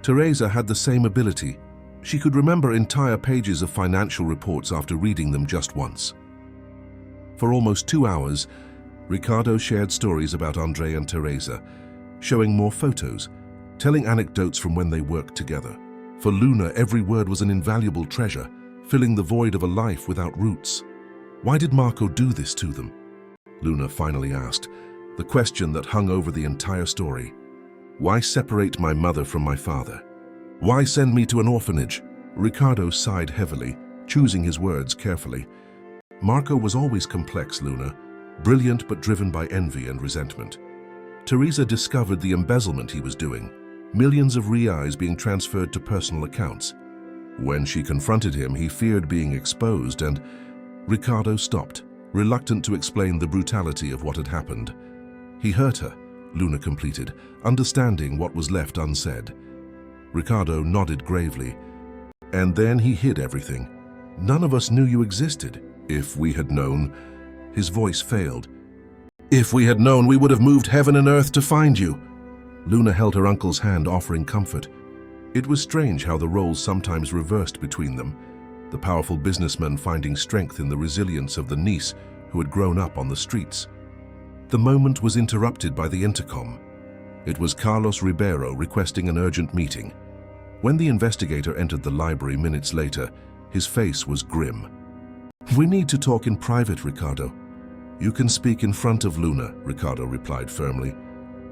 Teresa had the same ability. She could remember entire pages of financial reports after reading them just once. For almost 2 hours, Ricardo shared stories about Andre and Teresa, showing more photos, telling anecdotes from when they worked together. For Luna, every word was an invaluable treasure, filling the void of a life without roots. Why did Marco do this to them? Luna finally asked, the question that hung over the entire story. Why separate my mother from my father? Why send me to an orphanage? Ricardo sighed heavily, choosing his words carefully. Marco was always complex, Luna, brilliant but driven by envy and resentment. Teresa discovered the embezzlement he was doing, millions of reais being transferred to personal accounts. When she confronted him, he feared being exposed, and Ricardo stopped, reluctant to explain the brutality of what had happened. He hurt her, Luna completed, understanding what was left unsaid. Ricardo nodded gravely. And then he hid everything. None of us knew you existed. If we had known. His voice failed. If we had known, we would have moved heaven and earth to find you. Luna held her uncle's hand, offering comfort. It was strange how the roles sometimes reversed between them, the powerful businessman finding strength in the resilience of the niece who had grown up on the streets. The moment was interrupted by the intercom. It was Carlos Ribeiro requesting an urgent meeting. When the investigator entered the library minutes later, his face was grim. We need to talk in private, Ricardo. You can speak in front of Luna, Ricardo replied firmly.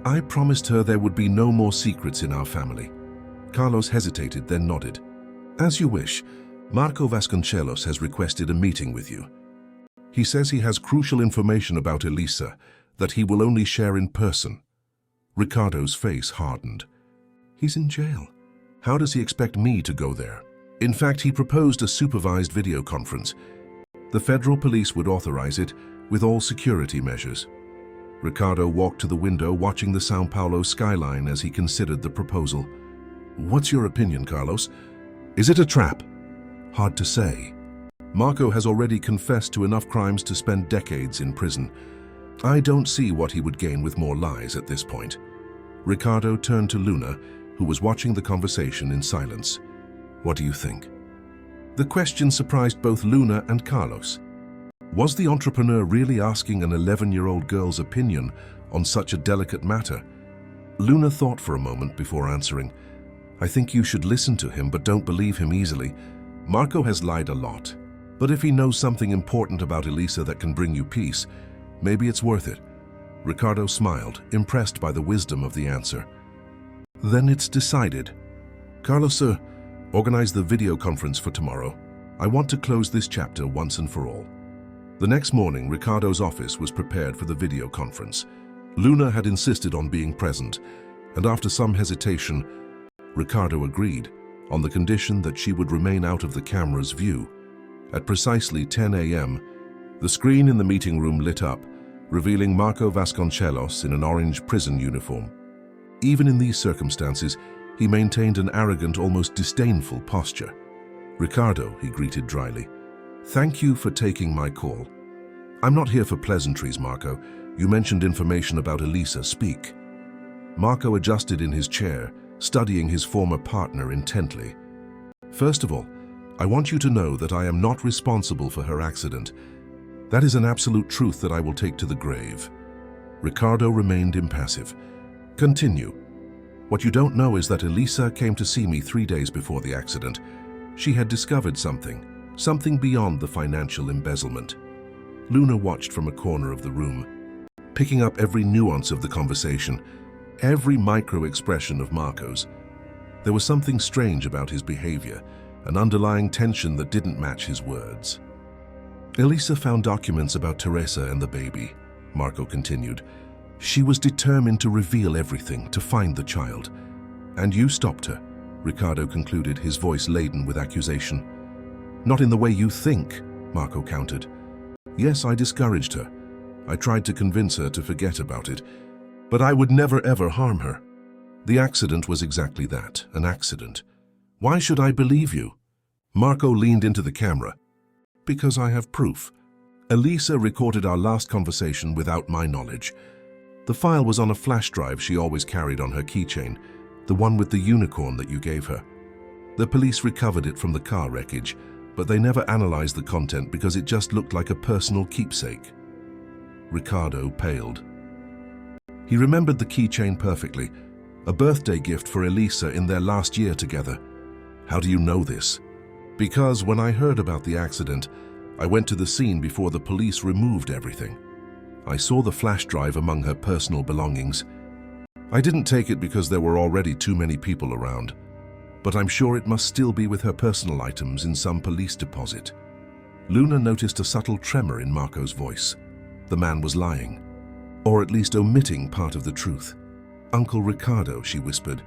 I promised her there would be no more secrets in our family. Carlos hesitated, then nodded. As you wish. Marco Vasconcelos has requested a meeting with you. He says he has crucial information about Elisa that he will only share in person. Ricardo's face hardened. He's in jail. How does he expect me to go there? In fact, he proposed a supervised video conference. The federal police would authorize it with all security measures. Ricardo walked to the window, watching the São Paulo skyline as he considered the proposal. What's your opinion, Carlos? Is it a trap? Hard to say. Marco has already confessed to enough crimes to spend decades in prison. I don't see what he would gain with more lies at this point. Ricardo turned to Luna, who was watching the conversation in silence. What do you think? The question surprised both Luna and Carlos. Was the entrepreneur really asking an 11-year-old girl's opinion on such a delicate matter? Luna thought for a moment before answering. I think you should listen to him, but don't believe him easily. Marco has lied a lot. But if he knows something important about Elisa that can bring you peace, maybe it's worth it. Ricardo smiled, impressed by the wisdom of the answer. Then it's decided. Carlos, organize the video conference for tomorrow. I want to close this chapter once and for all. The next morning, Ricardo's office was prepared for the video conference. Luna had insisted on being present, and after some hesitation, Ricardo agreed, on the condition that she would remain out of the camera's view. At precisely 10 a.m., the screen in the meeting room lit up, revealing Marco Vasconcelos in an orange prison uniform. Even in these circumstances, he maintained an arrogant, almost disdainful posture. Ricardo, he greeted dryly. Thank you for taking my call. I'm not here for pleasantries, Marco. You mentioned information about Elisa. Speak. Marco adjusted in his chair, studying his former partner intently. First of all, I want you to know that I am not responsible for her accident. That is an absolute truth that I will take to the grave. Ricardo remained impassive. Continue. What you don't know is that Elisa came to see me 3 days before the accident. She had discovered something beyond the financial embezzlement. Luna watched from a corner of the room, picking up every nuance of the conversation, every micro-expression of Marco's. There was something strange about his behavior, an underlying tension that didn't match his words. Elisa found documents about Teresa and the baby, Marco continued. She was determined to reveal everything, to find the child. And you stopped her, Ricardo concluded, his voice laden with accusation. Not in the way you think, Marco countered. Yes, I discouraged her. I tried to convince her to forget about it, but I would never ever harm her. The accident was exactly that, an accident. Why should I believe you? Marco leaned into the camera. Because I have proof. Elisa recorded our last conversation without my knowledge. The file was on a flash drive she always carried on her keychain, the one with the unicorn that you gave her. The police recovered it from the car wreckage, but they never analyzed the content because it just looked like a personal keepsake. Ricardo paled. He remembered the keychain perfectly, a birthday gift for Elisa in their last year together. How do you know this? Because when I heard about the accident, I went to the scene before the police removed everything. I saw the flash drive among her personal belongings. I didn't take it because there were already too many people around, but I'm sure it must still be with her personal items in some police deposit. Luna noticed a subtle tremor in Marco's voice. The man was lying, or at least omitting part of the truth. Uncle Ricardo, she whispered,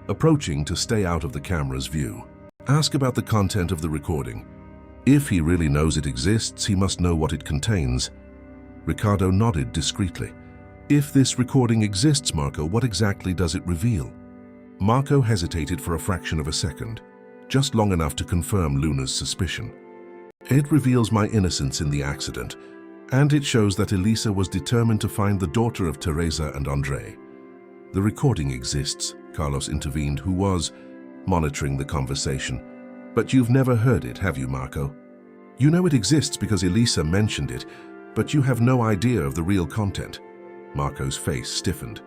approaching to stay out of the camera's view. Ask about the content of the recording. If he really knows it exists, he must know what it contains. Ricardo nodded discreetly. If this recording exists, Marco, what exactly does it reveal? Marco hesitated for a fraction of a second, just long enough to confirm Luna's suspicion. It reveals my innocence in the accident, and it shows that Elisa was determined to find the daughter of Teresa and Andre. The recording exists, Carlos intervened, who was monitoring the conversation. But you've never heard it, have you, Marco? You know it exists because Elisa mentioned it, but you have no idea of the real content. Marco's face stiffened.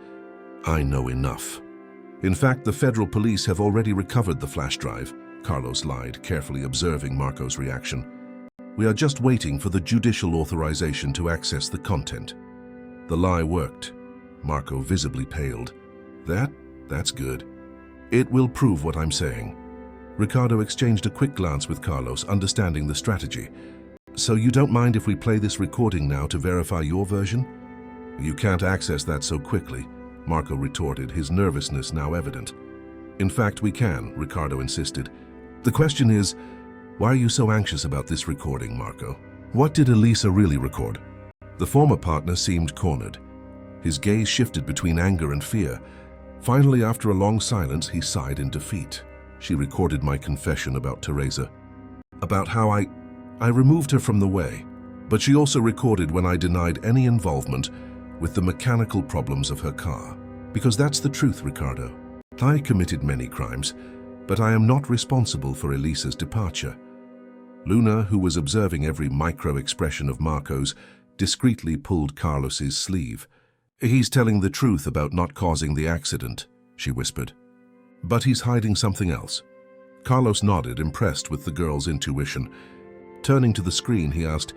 I know enough. In fact, the federal police have already recovered the flash drive, Carlos lied, carefully observing Marco's reaction. We are just waiting for the judicial authorization to access the content. The lie worked. Marco visibly paled. That's good. It will prove what I'm saying. Ricardo exchanged a quick glance with Carlos, understanding the strategy. So you don't mind if we play this recording now to verify your version? You can't access that so quickly, Marco retorted, his nervousness now evident. In fact, we can, Ricardo insisted. The question is, why are you so anxious about this recording, Marco? What did Elisa really record? The former partner seemed cornered. His gaze shifted between anger and fear. Finally, after a long silence, he sighed in defeat. She recorded my confession about Teresa, about how I removed her from the way, but she also recorded when I denied any involvement with the mechanical problems of her car. Because that's the truth, Ricardo. I committed many crimes, but I am not responsible for Elisa's departure. Luna, who was observing every micro-expression of Marco's, discreetly pulled Carlos's sleeve. He's telling the truth about not causing the accident, she whispered. But he's hiding something else. Carlos nodded, impressed with the girl's intuition. Turning to the screen, he asked,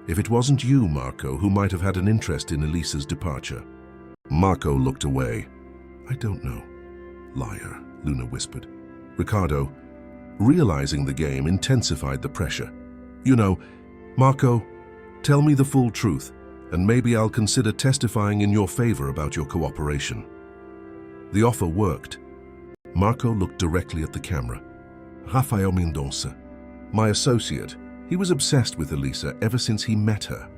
if it wasn't you, Marco, who might have had an interest in Elisa's departure? Marco looked away. I don't know. Liar, Luna whispered. Ricardo, realizing the game, intensified the pressure. You know, Marco, tell me the full truth, and maybe I'll consider testifying in your favor about your cooperation. The offer worked. Marco looked directly at the camera. Rafael Mendonça, my associate, he was obsessed with Elisa ever since he met her.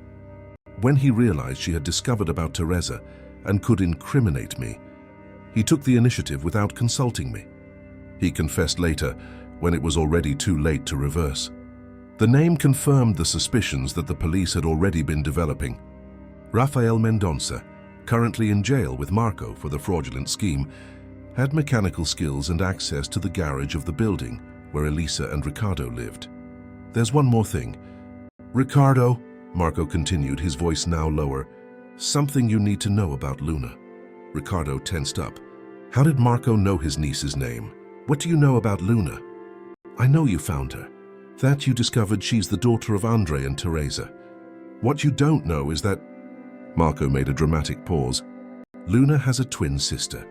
When he realized she had discovered about Teresa and could incriminate me, he took the initiative without consulting me. He confessed later, when it was already too late to reverse. The name confirmed the suspicions that the police had already been developing. Rafael Mendonça, currently in jail with Marco for the fraudulent scheme, had mechanical skills and access to the garage of the building where Elisa and Ricardo lived. There's one more thing. Ricardo, Marco continued, his voice now lower, something you need to know about Luna. Ricardo tensed up. How did Marco know his niece's name? What do you know about Luna? I know you found her. That you discovered she's the daughter of Andre and Teresa. What you don't know is that... Marco made a dramatic pause. Luna has a twin sister.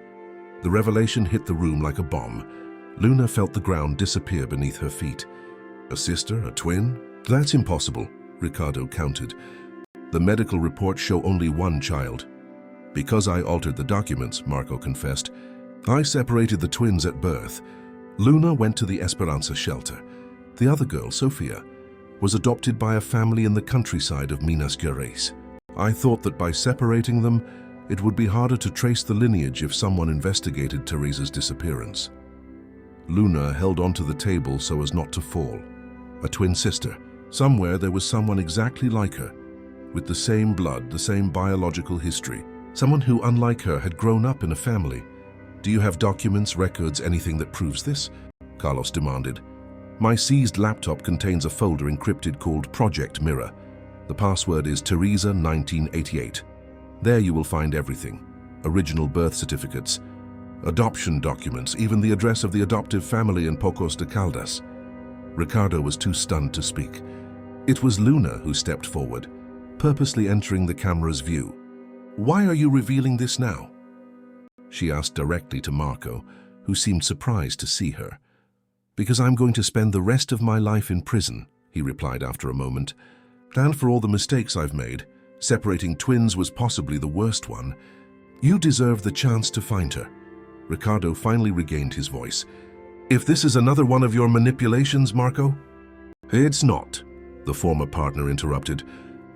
The revelation hit the room like a bomb. Luna felt the ground disappear beneath her feet. A sister, a twin? That's impossible, Ricardo countered. The medical reports show only one child. Because I altered the documents, Marco confessed. I separated the twins at birth. Luna went to the Esperanza shelter. The other girl, Sofia, was adopted by a family in the countryside of Minas Gerais. I thought that by separating them, it would be harder to trace the lineage if someone investigated Teresa's disappearance. Luna held onto the table so as not to fall. A twin sister. Somewhere there was someone exactly like her, with the same blood, the same biological history. Someone who, unlike her, had grown up in a family. Do you have documents, records, anything that proves this? Carlos demanded. My seized laptop contains a folder encrypted called Project Mirror. The password is Teresa 1988. There you will find everything. Original birth certificates, adoption documents, even the address of the adoptive family in Pocos de Caldas. Ricardo was too stunned to speak. It was Luna who stepped forward, purposely entering the camera's view. Why are you revealing this now? She asked directly to Marco, who seemed surprised to see her. Because I'm going to spend the rest of my life in prison, he replied after a moment. And for all the mistakes I've made, separating twins was possibly the worst one. You deserve the chance to find her. Ricardo finally regained his voice. If this is another one of your manipulations, Marco? It's not, the former partner interrupted.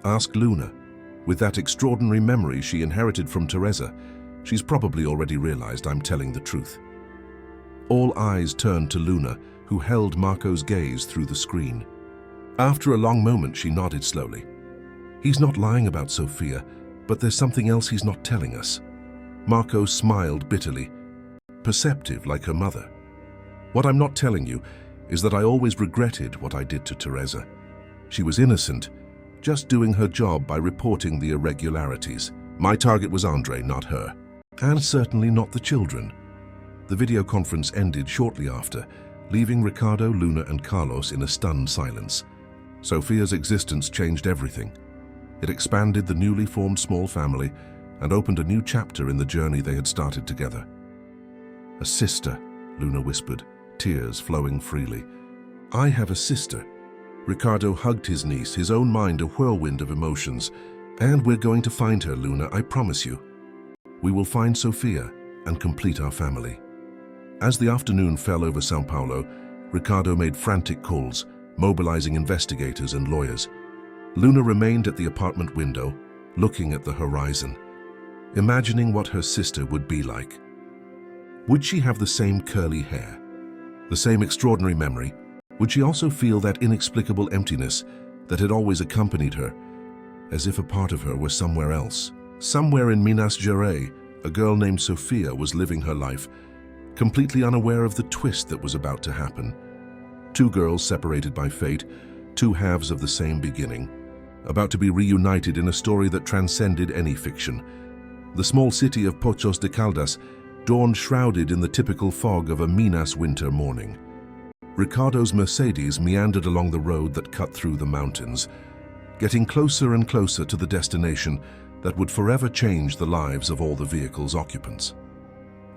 Ask Luna. With that extraordinary memory she inherited from Teresa, she's probably already realized I'm telling the truth. All eyes turned to Luna, who held Marco's gaze through the screen. After a long moment, she nodded slowly. He's not lying about Sofia, but there's something else he's not telling us. Marco smiled bitterly, perceptive like her mother. What I'm not telling you is that I always regretted what I did to Teresa. She was innocent, just doing her job by reporting the irregularities. My target was Andre, not her. And certainly not the children. The video conference ended shortly after, leaving Ricardo, Luna, and Carlos in a stunned silence. Sofia's existence changed everything. It expanded the newly formed small family and opened a new chapter in the journey they had started together. A sister, Luna whispered, tears flowing freely. I have a sister. Ricardo hugged his niece, his own mind a whirlwind of emotions. And we're going to find her, Luna, I promise you. We will find Sofia and complete our family. As the afternoon fell over São Paulo, Ricardo made frantic calls, mobilizing investigators and lawyers. Luna remained at the apartment window, looking at the horizon, imagining what her sister would be like. Would she have the same curly hair, the same extraordinary memory? Would she also feel that inexplicable emptiness that had always accompanied her, as if a part of her were somewhere else? Somewhere in Minas Gerais, a girl named Sofia was living her life, completely unaware of the twist that was about to happen. Two girls separated by fate, two halves of the same beginning, about to be reunited in a story that transcended any fiction. The small city of Pocos de Caldas dawned shrouded in the typical fog of a Minas winter morning. Ricardo's Mercedes meandered along the road that cut through the mountains, getting closer and closer to the destination that would forever change the lives of all the vehicle's occupants.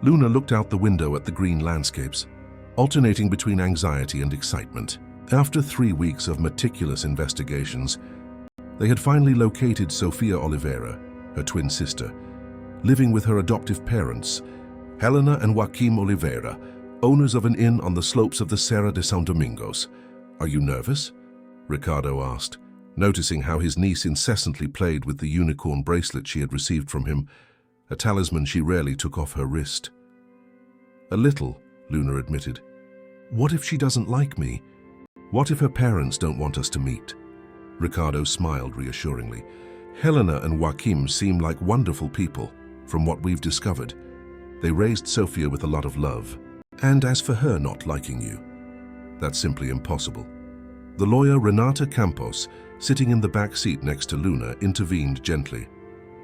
Luna looked out the window at the green landscapes, alternating between anxiety and excitement. After 3 weeks of meticulous investigations, they had finally located Sofia Oliveira, her twin sister, living with her adoptive parents, Helena and Joaquim Oliveira, owners of an inn on the slopes of the Serra de São Domingos. Are you nervous? Ricardo asked, noticing how his niece incessantly played with the unicorn bracelet she had received from him, a talisman she rarely took off her wrist. A little, Luna admitted. What if she doesn't like me? What if her parents don't want us to meet? Ricardo smiled reassuringly. Helena and Joaquim seem like wonderful people, from what we've discovered. They raised Sofia with a lot of love. And as for her not liking you, that's simply impossible. The lawyer Renata Campos, sitting in the back seat next to Luna, intervened gently.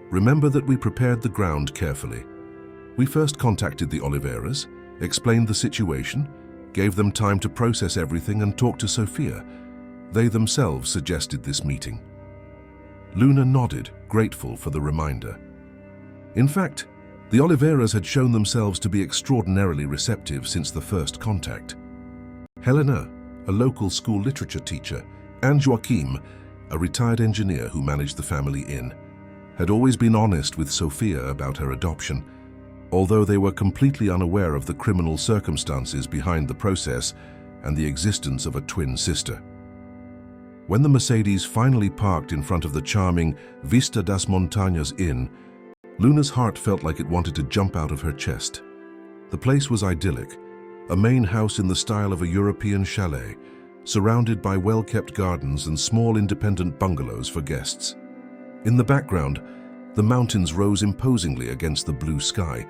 Remember that we prepared the ground carefully. We first contacted the Oliveiras, explained the situation, gave them time to process everything and talk to Sofia. They themselves suggested this meeting. Luna nodded, grateful for the reminder. In fact, the Oliveiras had shown themselves to be extraordinarily receptive since the first contact. Helena, a local school literature teacher, and Joaquim, a retired engineer who managed the family inn, had always been honest with Sophia about her adoption, although they were completely unaware of the criminal circumstances behind the process and the existence of a twin sister. When the Mercedes finally parked in front of the charming Vista das Montañas Inn, Luna's heart felt like it wanted to jump out of her chest. The place was idyllic, a main house in the style of a European chalet, surrounded by well-kept gardens and small independent bungalows for guests. In the background, the mountains rose imposingly against the blue sky,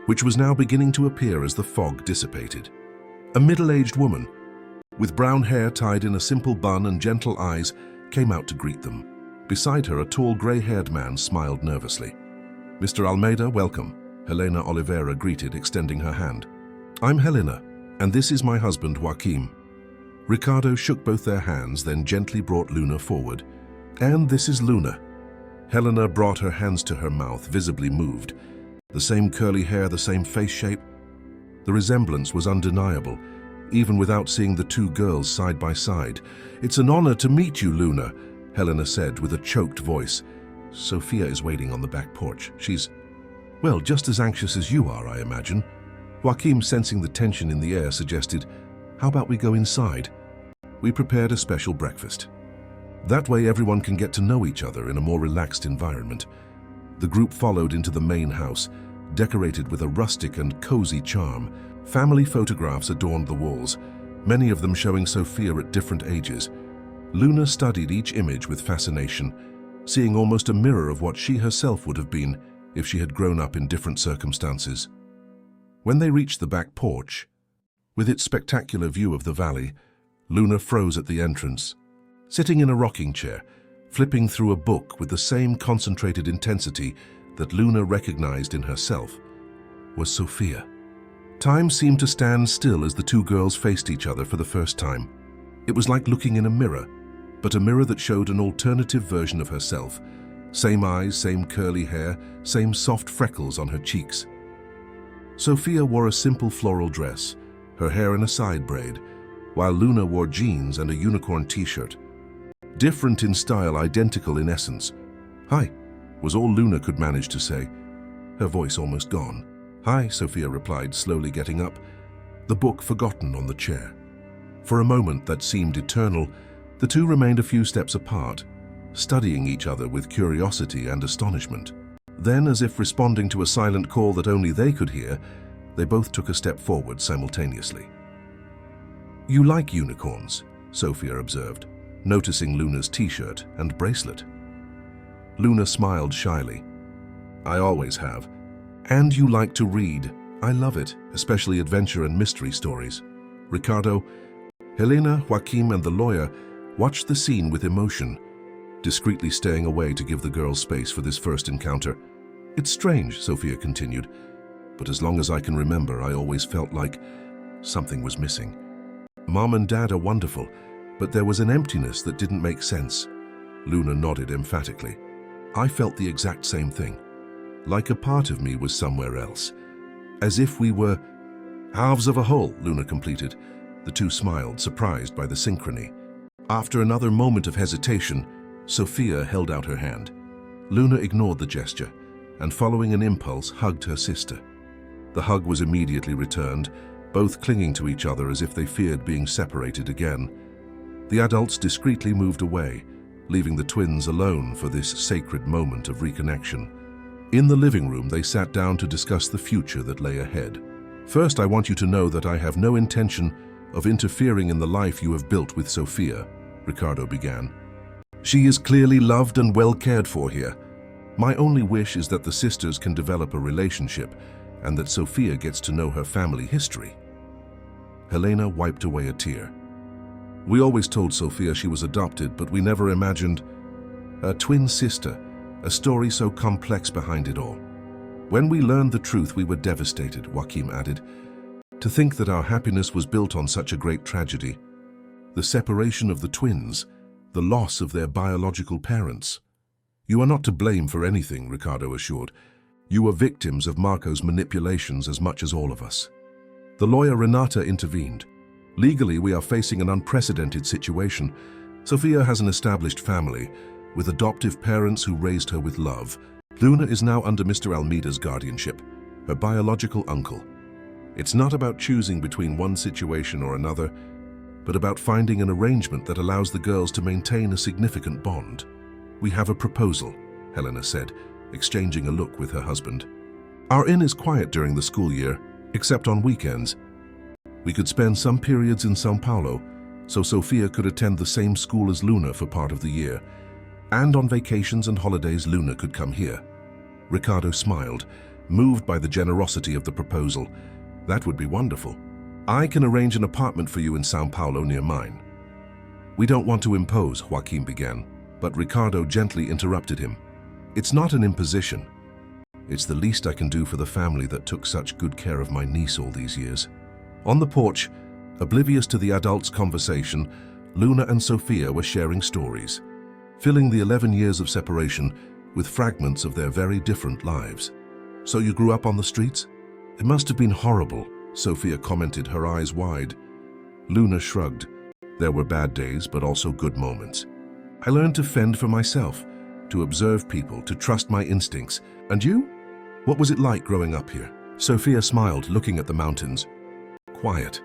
which was now beginning to appear as the fog dissipated. A middle-aged woman, with brown hair tied in a simple bun and gentle eyes, came out to greet them. Beside her, a tall, grey-haired man smiled nervously. "Mr. Almeida, welcome," Helena Oliveira greeted, extending her hand. "I'm Helena, and this is my husband, Joaquim." Ricardo shook both their hands, then gently brought Luna forward. "And this is Luna." Helena brought her hands to her mouth, visibly moved. The same curly hair, the same face shape. The resemblance was undeniable, even without seeing the two girls side by side. "It's an honor to meet you, Luna," Helena said with a choked voice. "Sophia is waiting on the back porch. She's, well, just as anxious as you are, I imagine." Joaquim, sensing the tension in the air, suggested, "How about we go inside? We prepared a special breakfast. That way everyone can get to know each other in a more relaxed environment." The group followed into the main house, decorated with a rustic and cozy charm. Family photographs adorned the walls, many of them showing Sophia at different ages. Luna studied each image with fascination, seeing almost a mirror of what she herself would have been if she had grown up in different circumstances. When they reached the back porch, with its spectacular view of the valley, Luna froze at the entrance. Sitting in a rocking chair, flipping through a book with the same concentrated intensity that Luna recognized in herself, was Sophia. Time seemed to stand still as the two girls faced each other for the first time. It was like looking in a mirror, but a mirror that showed an alternative version of herself. Same eyes, same curly hair, same soft freckles on her cheeks. Sophia wore a simple floral dress, her hair in a side braid, while Luna wore jeans and a unicorn t-shirt. Different in style, identical in essence. "Hi," was all Luna could manage to say, her voice almost gone. "Hi," Sophia replied, slowly getting up, the book forgotten on the chair. For a moment that seemed eternal, the two remained a few steps apart, studying each other with curiosity and astonishment. Then, as if responding to a silent call that only they could hear, they both took a step forward simultaneously. "You like unicorns," Sophia observed, noticing Luna's t-shirt and bracelet. Luna smiled shyly. "I always have." "And you like to read." "I love it, especially adventure and mystery stories." Ricardo, Helena, Joaquim, and the lawyer watched the scene with emotion, discreetly staying away to give the girls space for this first encounter. "It's strange," Sophia continued, "but as long as I can remember, I always felt like something was missing. Mom and Dad are wonderful, but there was an emptiness that didn't make sense." Luna nodded emphatically. "I felt the exact same thing. Like a part of me was somewhere else. As if we were halves of a whole," Luna completed. The two smiled, surprised by the synchrony. After another moment of hesitation, Sophia held out her hand. Luna ignored the gesture, and following an impulse, hugged her sister. The hug was immediately returned, both clinging to each other as if they feared being separated again. The adults discreetly moved away, leaving the twins alone for this sacred moment of reconnection. In the living room, they sat down to discuss the future that lay ahead. "First, I want you to know that I have no intention of interfering in the life you have built with Sophia," Ricardo began. "She is clearly loved and well cared for here. My only wish is that the sisters can develop a relationship and that Sophia gets to know her family history." Helena wiped away a tear. "We always told Sophia she was adopted, but we never imagined a twin sister, a story so complex behind it all. When we learned the truth, we were devastated," Joaquim added. "To think that our happiness was built on such a great tragedy. The separation of the twins, the loss of their biological parents." "You are not to blame for anything," Ricardo assured. "You were victims of Marco's manipulations as much as all of us." The lawyer Renata intervened. "Legally, we are facing an unprecedented situation. Sophia has an established family, With adoptive parents who raised her with love, Luna is now under Mr. Almeida's guardianship, her biological uncle. It's not about choosing between one situation or another, but about finding an arrangement that allows the girls to maintain a significant bond. "We have a proposal," Helena said, exchanging a look with her husband. "Our inn is quiet during the school year, except on weekends. We could spend some periods in São Paulo, so Sophia could attend the same school as Luna for part of the year. And on vacations and holidays, Luna could come here." Ricardo smiled, moved by the generosity of the proposal. "That would be wonderful. I can arrange an apartment for you in São Paulo near mine." "We don't want to impose," Joaquin began, but Ricardo gently interrupted him. "It's not an imposition. It's the least I can do for the family that took such good care of my niece all these years." On the porch, oblivious to the adults' conversation, Luna and Sophia were sharing stories, filling the 11 years of separation with fragments of their very different lives. "So you grew up on the streets? It must have been horrible," Sophia commented, her eyes wide. Luna shrugged. "There were bad days, but also good moments. I learned to fend for myself, to observe people, to trust my instincts. And you? What was it like growing up here?" Sophia smiled, looking at the mountains. "Quiet.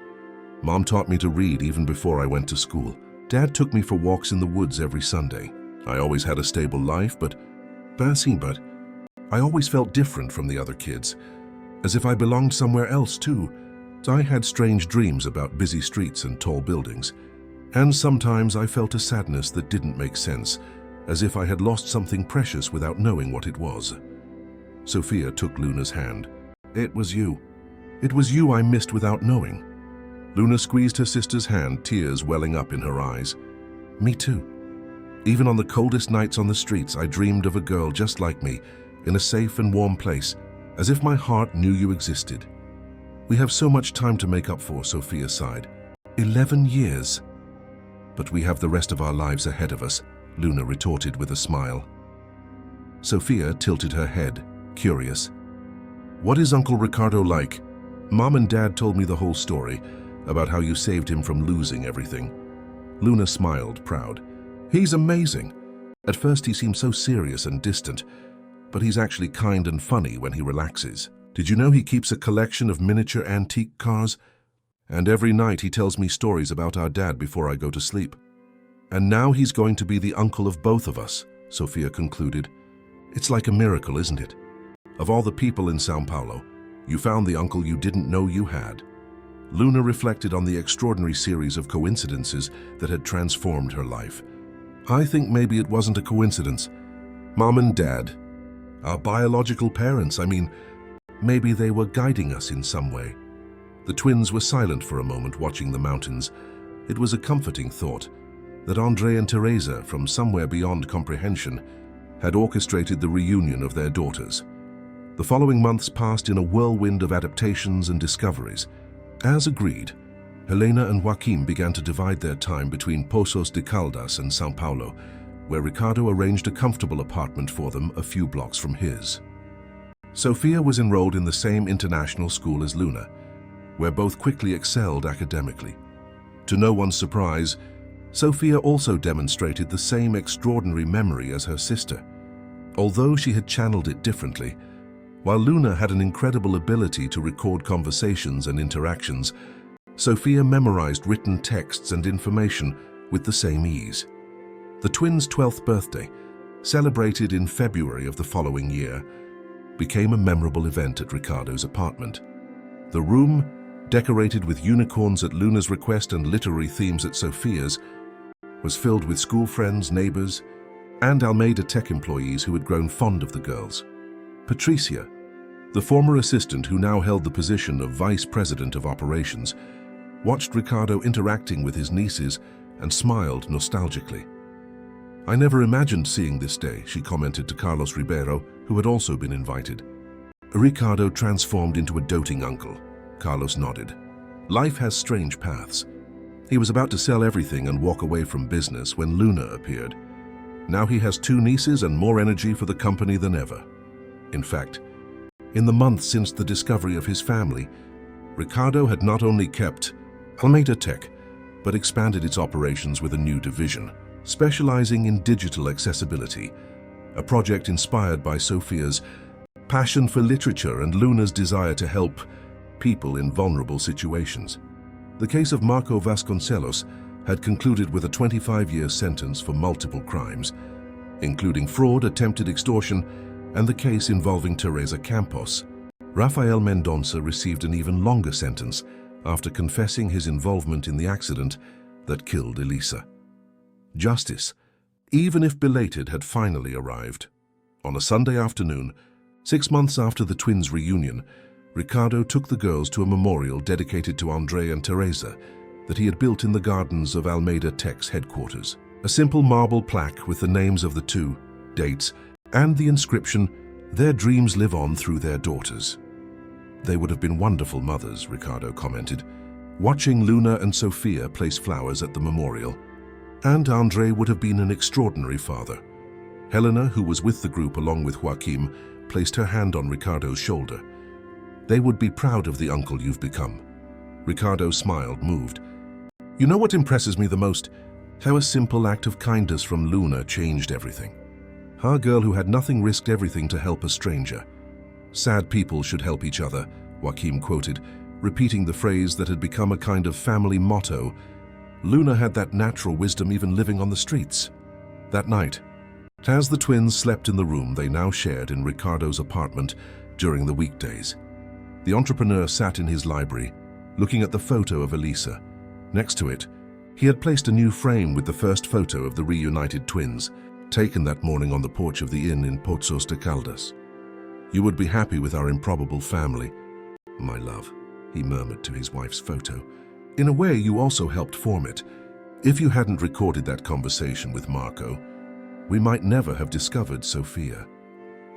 Mom taught me to read even before I went to school. Dad took me for walks in the woods every Sunday. I always had a stable life, but I always felt different from the other kids, as if I belonged somewhere else too. I had strange dreams about busy streets and tall buildings, and sometimes I felt a sadness that didn't make sense, as if I had lost something precious without knowing what it was." Sophia took Luna's hand. It was you I missed without knowing." Luna squeezed her sister's hand, tears welling up in her eyes. "Me too. Even on the coldest nights on the streets, I dreamed of a girl just like me, in a safe and warm place, as if my heart knew you existed." "We have so much time to make up for," Sophia sighed. 11 years. "But we have the rest of our lives ahead of us," Luna retorted with a smile. Sophia tilted her head, curious. "What is Uncle Ricardo like?" "Mom and Dad told me the whole story, about how you saved him from losing everything." Luna smiled, proud. "He's amazing. At first he seemed so serious and distant, but he's actually kind and funny when he relaxes. Did you know he keeps a collection of miniature antique cars? And every night he tells me stories about our dad before I go to sleep. And now he's going to be the uncle of both of us," Sophia concluded. "It's like a miracle, isn't it? Of all the people in São Paulo, you found the uncle you didn't know you had." Luna reflected on the extraordinary series of coincidences that had transformed her life. "I think maybe it wasn't a coincidence. Mom and Dad, our biological parents, maybe they were guiding us in some way." The twins were silent for a moment, watching the mountains. It was a comforting thought that André and Teresa, from somewhere beyond comprehension, had orchestrated the reunion of their daughters. The following months passed in a whirlwind of adaptations and discoveries. As agreed, Helena and Joaquim began to divide their time between Poços de Caldas and São Paulo, where Ricardo arranged a comfortable apartment for them a few blocks from his. Sophia was enrolled in the same international school as Luna, where both quickly excelled academically. To no one's surprise, Sophia also demonstrated the same extraordinary memory as her sister, although she had channeled it differently. While Luna had an incredible ability to record conversations and interactions, Sophia memorized written texts and information with the same ease. The twins' 12th birthday, celebrated in February of the following year, became a memorable event at Ricardo's apartment. The room, decorated with unicorns at Luna's request and literary themes at Sophia's, was filled with school friends, neighbors, and Almeida Tech employees who had grown fond of the girls. Patricia, the former assistant who now held the position of vice president of operations, watched Ricardo interacting with his nieces and smiled nostalgically. "I never imagined seeing this day," she commented to Carlos Ribeiro, who had also been invited. Ricardo transformed into a doting uncle. Carlos nodded. Life has strange paths. He was about to sell everything and walk away from business when Luna appeared. Now he has 2 nieces and more energy for the company than ever. In fact, in the months since the discovery of his family, Ricardo had not only kept Almeida Tech, but expanded its operations with a new division, specializing in digital accessibility, a project inspired by Sofia's passion for literature and Luna's desire to help people in vulnerable situations. The case of Marco Vasconcelos had concluded with a 25-year sentence for multiple crimes, including fraud, attempted extortion, and the case involving Teresa Campos. Rafael Mendonça received an even longer sentence after confessing his involvement in the accident that killed Elisa. Justice, even if belated, had finally arrived. On a Sunday afternoon, 6 months after the twins' reunion, Ricardo took the girls to a memorial dedicated to André and Teresa that he had built in the gardens of Almeida Tech's headquarters. A simple marble plaque with the names of the two, dates, and the inscription, "Their dreams live on through their daughters." They would have been wonderful mothers, Ricardo commented, watching Luna and Sofia place flowers at the memorial. And André would have been an extraordinary father. Helena, who was with the group along with Joaquim, placed her hand on Ricardo's shoulder. They would be proud of the uncle you've become. Ricardo smiled, moved. You know what impresses me the most? How a simple act of kindness from Luna changed everything. Our girl who had nothing risked everything to help a stranger. Sad people should help each other, Joaquim quoted, repeating the phrase that had become a kind of family motto. Luna had that natural wisdom even living on the streets. That night, as the twins slept in the room they now shared in Ricardo's apartment during the weekdays, the entrepreneur sat in his library, looking at the photo of Elisa. Next to it, he had placed a new frame with the first photo of the reunited twins, taken that morning on the porch of the inn in Pozos de Caldas. You would be happy with our improbable family, my love, he murmured to his wife's photo. In a way, you also helped form it. If you hadn't recorded that conversation with Marco, we might never have discovered Sofia.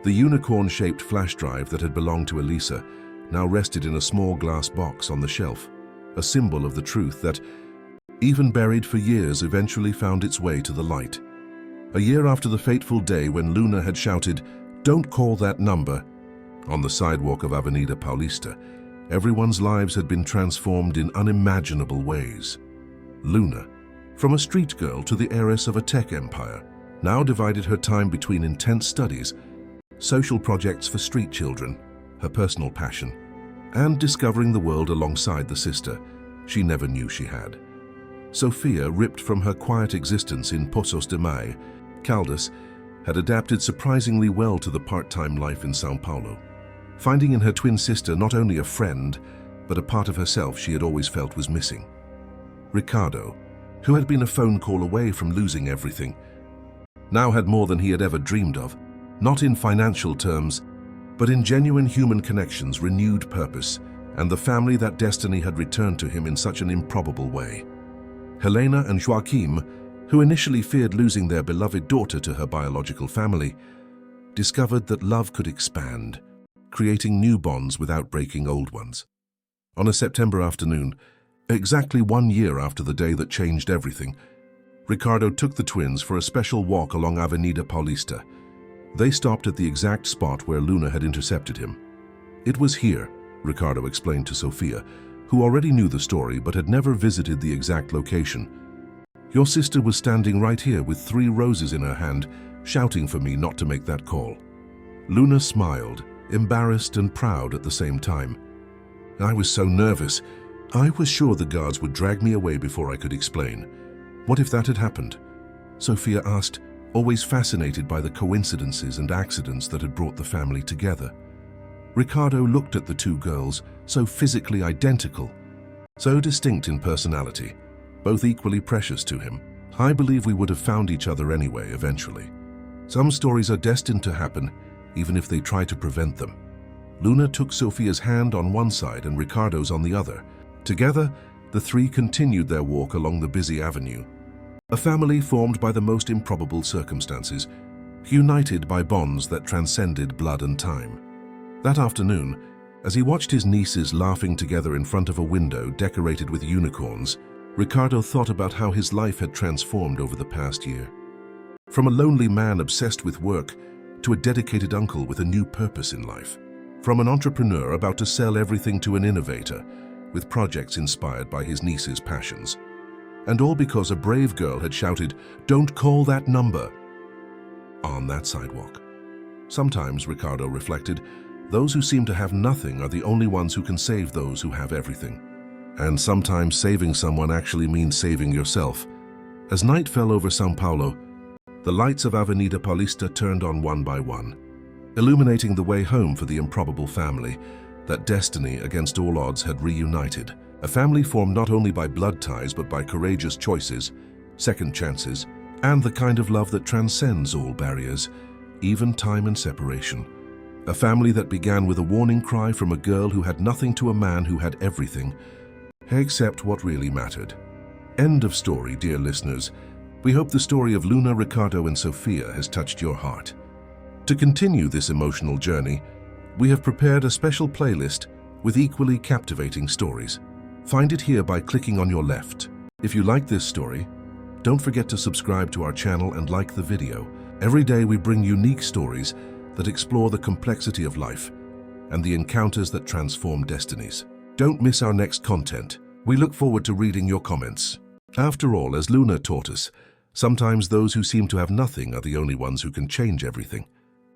The unicorn-shaped flash drive that had belonged to Elisa now rested in a small glass box on the shelf, a symbol of the truth that, even buried for years, eventually found its way to the light. A year after the fateful day when Luna had shouted, "Don't call that number," on the sidewalk of Avenida Paulista, everyone's lives had been transformed in unimaginable ways. Luna, from a street girl to the heiress of a tech empire, now divided her time between intense studies, social projects for street children, her personal passion, and discovering the world alongside the sister she never knew she had. Sofia, ripped from her quiet existence in Pozos de Caldas, had adapted surprisingly well to the part-time life in São Paulo, finding in her twin sister not only a friend, but a part of herself she had always felt was missing. Ricardo, who had been a phone call away from losing everything, now had more than he had ever dreamed of, not in financial terms, but in genuine human connections, renewed purpose, and the family that destiny had returned to him in such an improbable way. Helena and Joaquim, who initially feared losing their beloved daughter to her biological family, discovered that love could expand, creating new bonds without breaking old ones. On a September afternoon, exactly 1 year after the day that changed everything, Ricardo took the twins for a special walk along Avenida Paulista. They stopped at the exact spot where Luna had intercepted him. It was here, Ricardo explained to Sofia, who already knew the story but had never visited the exact location. Your sister was standing right here with 3 roses in her hand, shouting for me not to make that call. Luna smiled, embarrassed and proud at the same time. I was so nervous. I was sure the guards would drag me away before I could explain. What if that had happened? Sofia asked, always fascinated by the coincidences and accidents that had brought the family together. Ricardo looked at the 2 girls, so physically identical, so distinct in personality, both equally precious to him. I believe we would have found each other anyway, eventually. Some stories are destined to happen, even if they try to prevent them. Luna took Sofia's hand on one side and Ricardo's on the other. Together, the 3 continued their walk along the busy avenue. A family formed by the most improbable circumstances, united by bonds that transcended blood and time. That afternoon, as he watched his nieces laughing together in front of a window decorated with unicorns, Ricardo thought about how his life had transformed over the past year. From a lonely man obsessed with work to a dedicated uncle with a new purpose in life. From an entrepreneur about to sell everything to an innovator with projects inspired by his niece's passions. And all because a brave girl had shouted, "Don't call that number," on that sidewalk. Sometimes, Ricardo reflected, those who seem to have nothing are the only ones who can save those who have everything. And sometimes saving someone actually means saving yourself. As night fell over São Paulo, the lights of Avenida Paulista turned on one by one, illuminating the way home for the improbable family that destiny, against all odds, had reunited. A family formed not only by blood ties but by courageous choices, second chances, and the kind of love that transcends all barriers, even time and separation. A family that began with a warning cry from a girl who had nothing to a man who had everything, except what really mattered. End of story, dear listeners. We hope the story of Luna, Ricardo, and Sofia has touched your heart. To continue this emotional journey, we have prepared a special playlist with equally captivating stories. Find it here by clicking on your left. If you like this story, don't forget to subscribe to our channel and like the video. Every day we bring unique stories that explore the complexity of life and the encounters that transform destinies. Don't miss our next content. We look forward to reading your comments. After all, as Luna taught us, sometimes those who seem to have nothing are the only ones who can change everything.